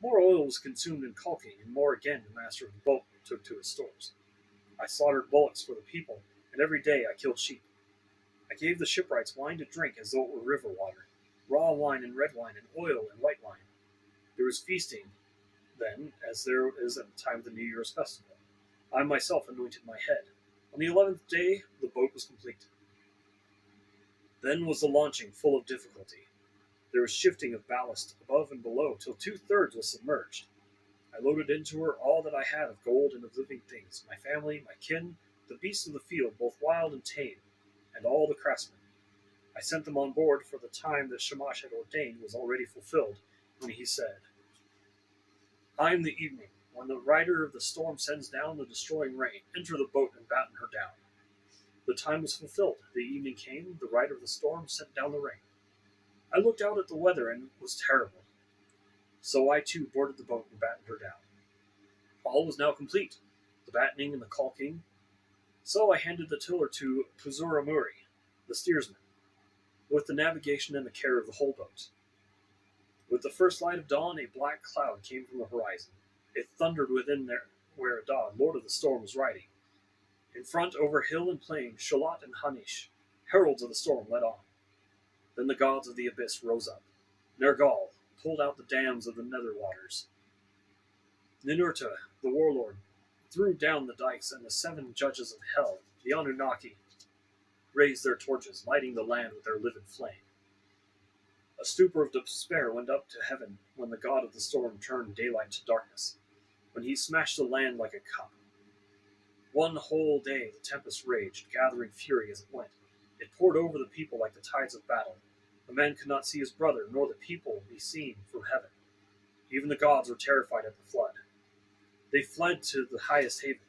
More oil was consumed in caulking, and more again the master of the boat took to his stores. I slaughtered bullocks for the people, and every day I killed sheep. I gave the shipwrights wine to drink as though it were river water, raw wine and red wine and oil and white wine. There was feasting then, as there is at the time of the New Year's festival. I myself anointed my head. On the 11th day the boat was complete. Then was the launching full of difficulty. There was shifting of ballast above and below till 2/3 was submerged. I loaded into her all that I had of gold and of living things, my family, my kin, the beasts of the field, both wild and tame, and all the craftsmen. I sent them on board, for the time that Shamash had ordained was already fulfilled, when he said, "I am the evening, when the rider of the storm sends down the destroying rain. Enter the boat and batten her down." The time was fulfilled. The evening came. The rider of the storm sent down the rain. I looked out at the weather, and it was terrible. So I too boarded the boat and battened her down. All was now complete, the battening and the caulking. So I handed the tiller to Puzuramuri, the steersman, with the navigation and the care of the whole boat. With the first light of dawn a black cloud came from the horizon. It thundered within there where Adad, lord of the storm, was riding. In front, over hill and plain, Shalat and Hanish, heralds of the storm, led on. Then the gods of the abyss rose up. Nergal pulled out the dams of the nether waters. Ninurta, the warlord, threw down the dikes, and the 7 judges of hell, the Anunnaki, raised their torches, lighting the land with their livid flame. A stupor of despair went up to heaven when the god of the storm turned daylight to darkness, when he smashed the land like a cup. 1 whole day the tempest raged, gathering fury as it went. It poured over the people like the tides of battle. A man could not see his brother, nor the people be seen from heaven. Even the gods were terrified at the flood. They fled to the highest haven,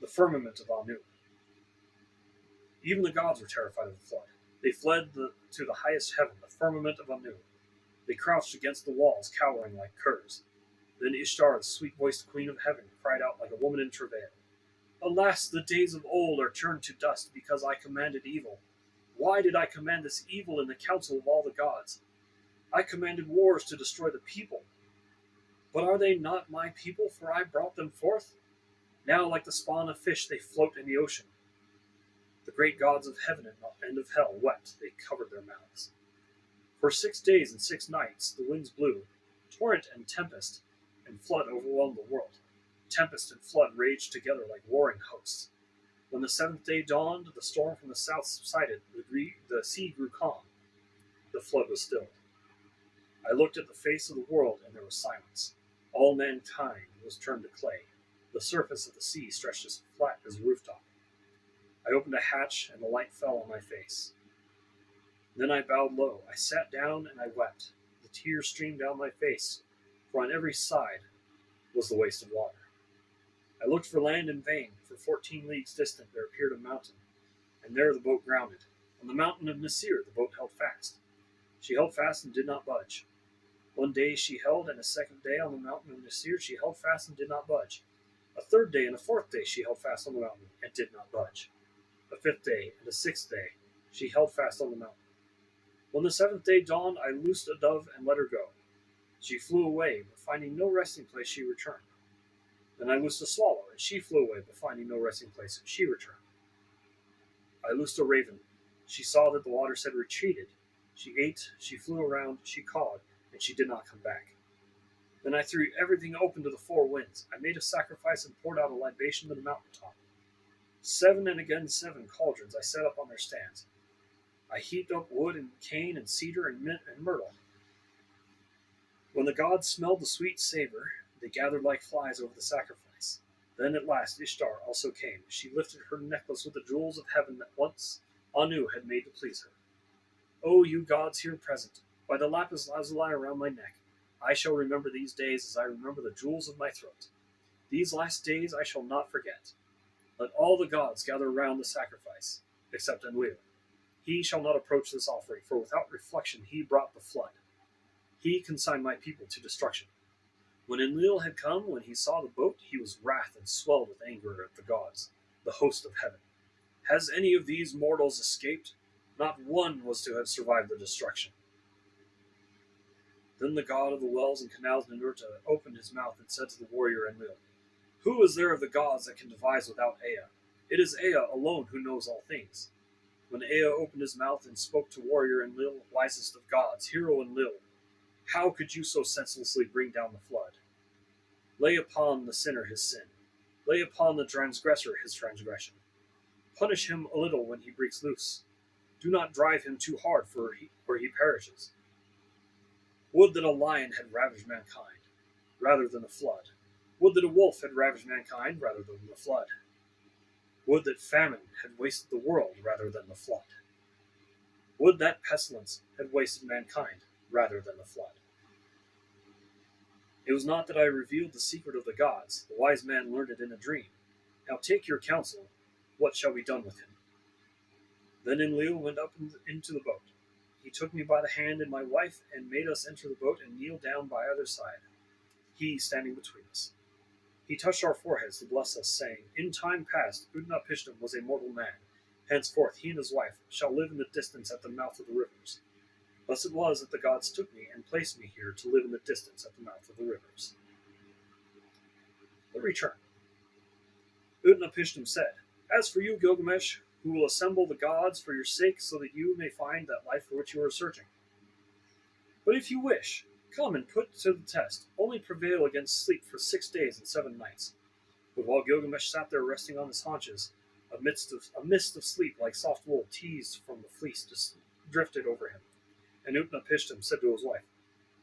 the firmament of Anu. Even the gods were terrified of the flood. They fled to the highest heaven, the firmament of Anu. They crouched against the walls, cowering like curs. Then Ishtar, the sweet-voiced queen of heaven, cried out like a woman in travail. "Alas, the days of old are turned to dust because I commanded evil. Why did I command this evil in the council of all the gods? I commanded wars to destroy the people. But are they not my people, for I brought them forth? Now, like the spawn of fish, they float in the ocean." The great gods of heaven and of hell wept. They covered their mouths. For 6 days and 6 nights the winds blew. Torrent and tempest and flood overwhelmed the world. Tempest and flood raged together like warring hosts. When the 7th day dawned, the storm from the south subsided. The sea grew calm. The flood was stilled. I looked at the face of the world, and there was silence. All mankind was turned to clay. The surface of the sea stretched as flat as a rooftop. I opened a hatch, and the light fell on my face. Then I bowed low. I sat down, and I wept. The tears streamed down my face, for on every side was the waste of water. I looked for land in vain. For 14 leagues distant there appeared a mountain, and there the boat grounded. On the mountain of Nasir the boat held fast. She held fast and did not budge. One day she held, and a second day on the mountain of Nasir she held fast and did not budge. A third day and a fourth day she held fast on the mountain and did not budge. A fifth day and a sixth day she held fast on the mountain. When the seventh day dawned, I loosed a dove and let her go. She flew away, but finding no resting place, she returned. Then I loosed a swallow, and she flew away, but finding no resting place, she returned. I loosed a raven. She saw that the waters had retreated. She ate, she flew around, she cawed, and she did not come back. Then I threw everything open to the four winds. I made a sacrifice and poured out a libation to the mountaintop. 7 and again 7 cauldrons I set up on their stands. I heaped up wood and cane and cedar and mint and myrtle. When the gods smelled the sweet savor, they gathered like flies over the sacrifice. Then at last Ishtar also came. She lifted her necklace with the jewels of heaven that once Anu had made to please her. O you gods here present, by the lapis lazuli around my neck, I shall remember these days as I remember the jewels of my throat. These last days I shall not forget. Let all the gods gather around the sacrifice, except Enlil. He shall not approach this offering, for without reflection he brought the flood. He consigned my people to destruction. When Enlil had come, when he saw the boat, he was wrath and swelled with anger at the gods, the host of heaven. Has any of these mortals escaped? Not one was to have survived the destruction. Then the god of the wells and canals Ninurta opened his mouth and said to the warrior Enlil, Who is there of the gods that can devise without Ea? It is Ea alone who knows all things. When Ea opened his mouth and spoke to warrior Enlil, wisest of gods, hero Enlil, how could you so senselessly bring down the flood? Lay upon the sinner his sin. Lay upon the transgressor his transgression. Punish him a little when he breaks loose. Do not drive him too hard, for he perishes. Would that a lion had ravaged mankind, rather than a flood. Would that a wolf had ravaged mankind, rather than the flood. Would that famine had wasted the world, rather than the flood. Would that pestilence had wasted mankind, rather than the flood. It was not that I revealed the secret of the gods. The wise man learned it in a dream. Now take your counsel. What shall be done with him? Then Enlil went up into the boat. He took me by the hand and my wife, and made us enter the boat and kneel down by either side, he standing between us. He touched our foreheads to bless us, saying, In time past Utnapishtim was a mortal man. Henceforth he and his wife shall live in the distance at the mouth of the rivers. Thus it was that the gods took me and placed me here to live in the distance at the mouth of the rivers. The return. Utnapishtim said, As for you, Gilgamesh, who will assemble the gods for your sake so that you may find that life for which you are searching. But if you wish, come and put to the test, only prevail against sleep for 6 days and 7 nights. But while Gilgamesh sat there resting on his haunches, a mist of sleep like soft wool teased from the fleece drifted over him. And Utnapishtim said to his wife,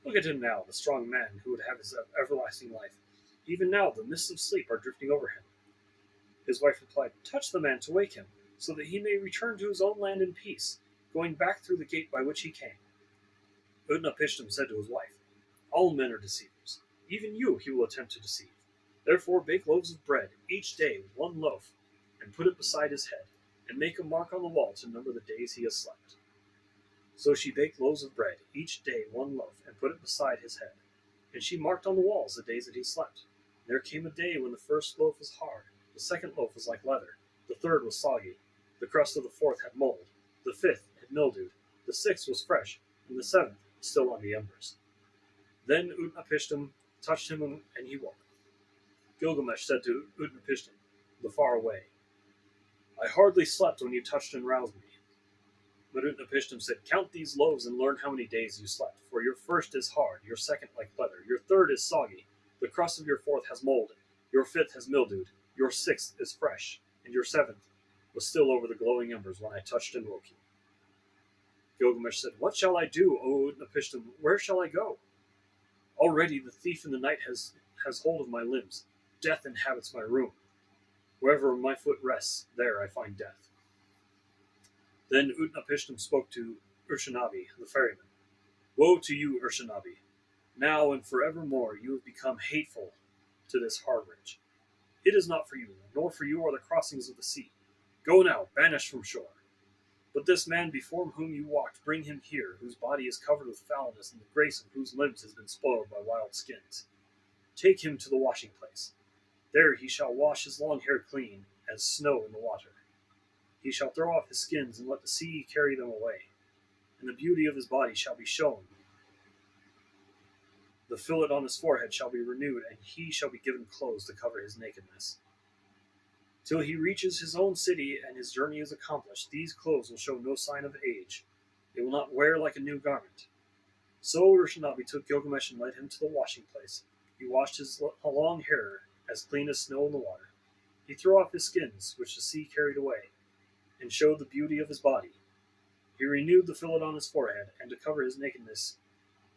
Look at him now, the strong man who would have his everlasting life. Even now the mists of sleep are drifting over him. His wife replied, Touch the man to wake him, so that he may return to his own land in peace, going back through the gate by which he came. Utnapishtim said to his wife, All men are deceivers. Even you he will attempt to deceive. Therefore bake loaves of bread, each day with 1 loaf, and put it beside his head, and make a mark on the wall to number the days he has slept. So she baked loaves of bread, each day 1 loaf, and put it beside his head. And she marked on the walls the days that he slept. And there came a day when the first loaf was hard, the second loaf was like leather, the third was soggy, the crust of the fourth had mold, the fifth had mildewed, the sixth was fresh, and the seventh was still on the embers. Then Utnapishtim touched him, and he woke. Gilgamesh said to Utnapishtim, the far away, I hardly slept when you touched and roused me. But Utnapishtim said, Count these loaves and learn how many days you slept, for your first is hard, your second like leather, your third is soggy, the crust of your fourth has molded, your fifth has mildewed, your sixth is fresh, and your seventh was still over the glowing embers when I touched and woke you. Gilgamesh said, "What shall I do, O Utnapishtim? Where shall I go? Already the thief in the night has hold of my limbs. Death inhabits my room. Wherever my foot rests, there I find death." Then Utnapishtim spoke to Urshanabi, the ferryman. "Woe to you, Urshanabi! Now and forevermore you have become hateful to this Harwich. It is not for you, nor for you are the crossings of the sea. Go now, banished from shore. But this man before whom you walked, bring him here, whose body is covered with foulness, and the grace of whose limbs has been spoiled by wild skins. Take him to the washing place. There he shall wash his long hair clean, as snow in the water. He shall throw off his skins, and let the sea carry them away. And the beauty of his body shall be shown. The fillet on his forehead shall be renewed, and he shall be given clothes to cover his nakedness. Till he reaches his own city and his journey is accomplished, these clothes will show no sign of age. They will not wear like a new garment." So Urshanabi took Gilgamesh and led him to the washing place. He washed his long hair as clean as snow in the water. He threw off his skins, which the sea carried away, and showed the beauty of his body. He renewed the fillet on his forehead, and to cover his nakedness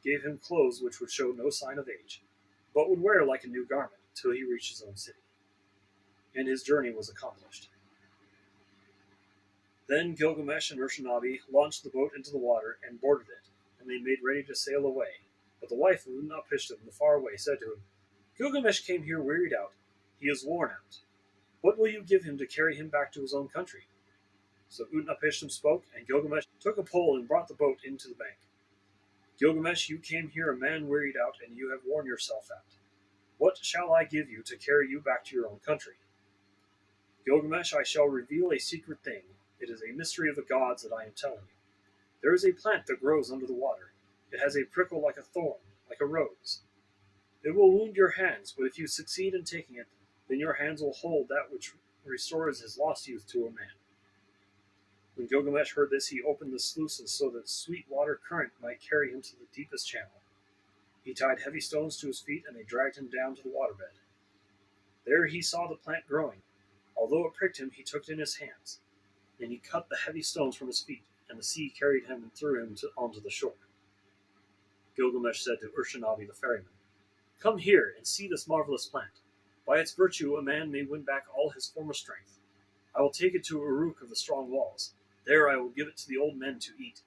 gave him clothes which would show no sign of age, but would wear like a new garment till he reached his own city. And his journey was accomplished. Then Gilgamesh and Urshanabi launched the boat into the water and boarded it, and they made ready to sail away. But the wife of Utnapishtim, the far away, said to him, "Gilgamesh came here wearied out. He is worn out. What will you give him to carry him back to his own country?" So Utnapishtim spoke, and Gilgamesh took a pole and brought the boat into the bank. "Gilgamesh, you came here a man wearied out, and you have worn yourself out. What shall I give you to carry you back to your own country?" "Gilgamesh, I shall reveal a secret thing. It is a mystery of the gods that I am telling you. There is a plant that grows under the water. It has a prickle like a thorn, like a rose. It will wound your hands, but if you succeed in taking it, then your hands will hold that which restores his lost youth to a man." When Gilgamesh heard this, he opened the sluices so that sweet water current might carry him to the deepest channel. He tied heavy stones to his feet, and they dragged him down to the waterbed. There he saw the plant growing. Although it pricked him, he took it in his hands. Then he cut the heavy stones from his feet, and the sea carried him and threw him onto the shore. Gilgamesh said to Urshanabi the ferryman, "Come here and see this marvelous plant. By its virtue a man may win back all his former strength. I will take it to Uruk of the strong walls. There I will give it to the old men to eat.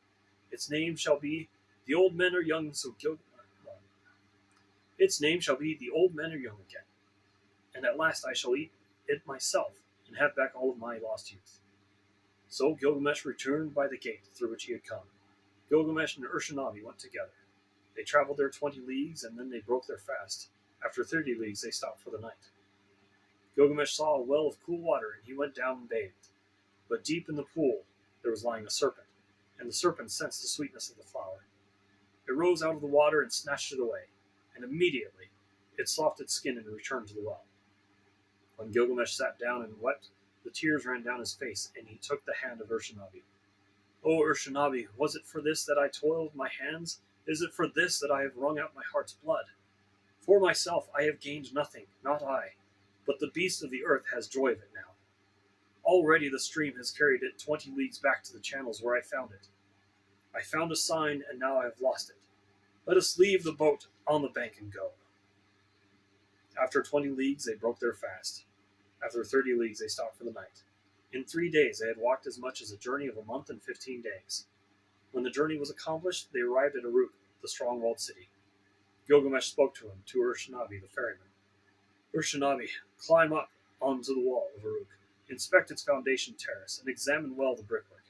Its name shall be the old men are young, Its name shall be the old men are young again. And at last I shall eat it myself and have back all of my lost youth." So Gilgamesh returned by the gate through which he had come. Gilgamesh and Urshanabi went together. They traveled their 20 leagues, and then they broke their fast. After 30 leagues they stopped for the night. Gilgamesh saw a well of cool water, and he went down and bathed. But deep in the pool there was lying a serpent, and the serpent sensed the sweetness of the flower. It rose out of the water and snatched it away, and immediately it sloughed its skin and returned to the well. When Gilgamesh sat down and wept, the tears ran down his face, and he took the hand of Urshanabi. "O Urshanabi, was it for this that I toiled my hands? Is it for this that I have wrung out my heart's blood? For myself I have gained nothing, not I, but the beast of the earth has joy of it now. Already the stream has carried it 20 leagues back to the channels where I found it. I found a sign, and now I have lost it. Let us leave the boat on the bank and go." After 20 leagues they broke their fast. After 30 leagues they stopped for the night. In 3 days they had walked as much as a journey of a month and 15 days. When the journey was accomplished, they arrived at Uruk, the strong-walled city. Gilgamesh spoke to him, to Urshanabi the ferryman. "Urshanabi, climb up onto the wall of Uruk, inspect its foundation terrace, and examine well the brickwork.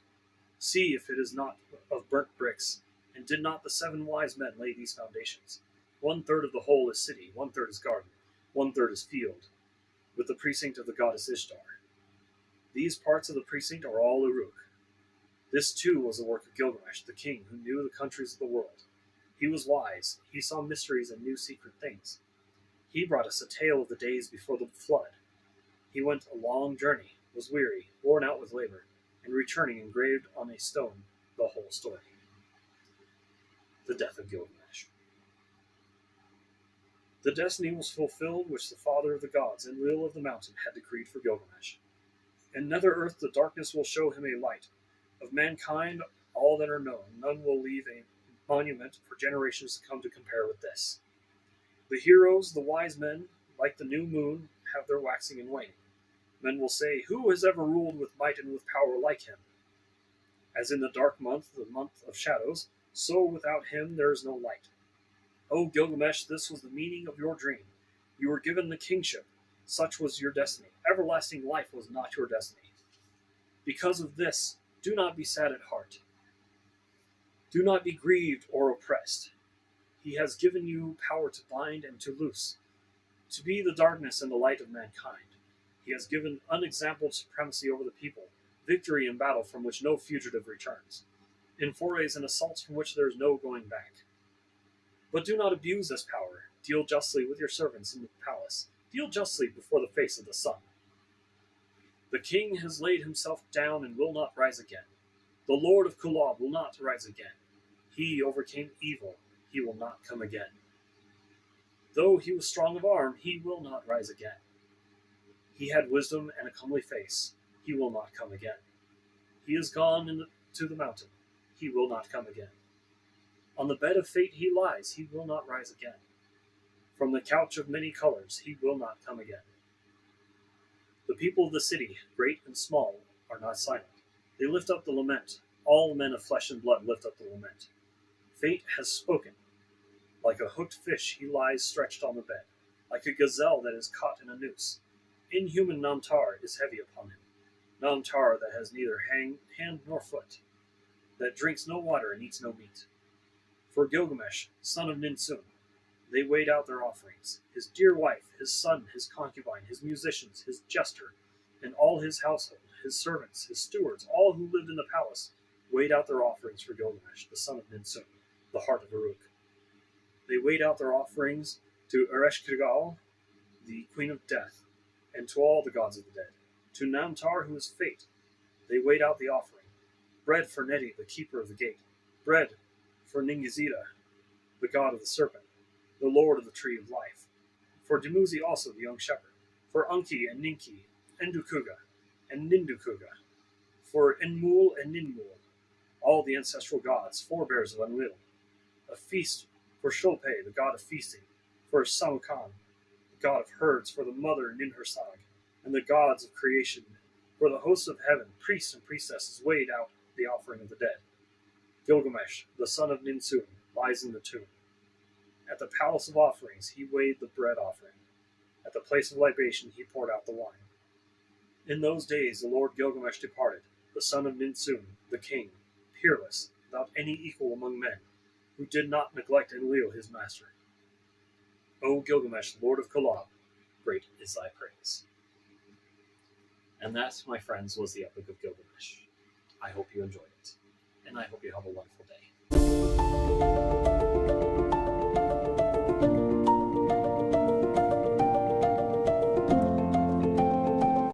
See if it is not of burnt bricks, and did not the 7 wise men lay these foundations? 1/3 of the whole is city, 1/3 is garden, 1/3 is field, with the precinct of the goddess Ishtar. These parts of the precinct are all Uruk. This too was the work of Gilgamesh, the king who knew the countries of the world. He was wise, he saw mysteries and knew secret things. He brought us a tale of the days before the flood. He went a long journey, was weary, worn out with labor, and returning engraved on a stone the whole story." The death of Gilgamesh. The destiny was fulfilled which the father of the gods, Enlil of the mountain, had decreed for Gilgamesh. In nether earth the darkness will show him a light. Of mankind all that are known. None will leave a monument for generations to come to compare with this. The heroes, the wise men, like the new moon, have their waxing and waning. Men will say, "Who has ever ruled with might and with power like him?" As in the dark month, the month of shadows, so without him there is no light. O Gilgamesh, this was the meaning of your dream. You were given the kingship. Such was your destiny. Everlasting life was not your destiny. Because of this, do not be sad at heart. Do not be grieved or oppressed. He has given you power to bind and to loose, to be the darkness and the light of mankind. He has given unexampled supremacy over the people, victory in battle from which no fugitive returns, in forays and assaults from which there is no going back. But do not abuse this power. Deal justly with your servants in the palace. Deal justly before the face of the sun. The king has laid himself down and will not rise again. The Lord of Kulab will not rise again. He overcame evil. He will not come again. Though he was strong of arm, he will not rise again. He had wisdom and a comely face. He will not come again. He is gone to the mountain. He will not come again. On the bed of fate he lies. He will not rise again. From the couch of many colors, he will not come again. The people of the city, great and small, are not silent. They lift up the lament. All men of flesh and blood lift up the lament. Fate has spoken. Like a hooked fish, he lies stretched on the bed, like a gazelle that is caught in a noose. Inhuman Namtar is heavy upon him. Namtar that has neither hand nor foot, that drinks no water and eats no meat. For Gilgamesh, son of Ninsun, they weighed out their offerings. His dear wife, his son, his concubine, his musicians, his jester, and all his household, his servants, his stewards, all who lived in the palace, weighed out their offerings for Gilgamesh, the son of Ninsun, the heart of Uruk. They weighed out their offerings to Ereshkigal, the queen of death, and to all the gods of the dead. To Namtar, who is fate, they weighed out the offering. Bread for Neti, the keeper of the gate. Bread for Ningizida, the god of the serpent, the lord of the tree of life. For Dumuzi also, the young shepherd. For Unki and Ninki, Endukuga and Nindukuga. For Enmul and Ninmul, all the ancestral gods, forebears of Enlil. A feast for Shulpe, the god of feasting. For Samukan, the god of herds. For the mother Ninhursag, and the gods of creation. For the hosts of heaven, priests and priestesses weighed out the offering of the dead. Gilgamesh, the son of Ninsun, lies in the tomb. At the palace of offerings he weighed the bread offering. At the place of libation he poured out the wine. In those days the Lord Gilgamesh departed, the son of Ninsun, the king, peerless, without any equal among men, who did not neglect Enlil his master. O Gilgamesh, Lord of Kulab, great is thy praise. And that, my friends, was the Epic of Gilgamesh. I hope you enjoyed it, and I hope you have a wonderful day.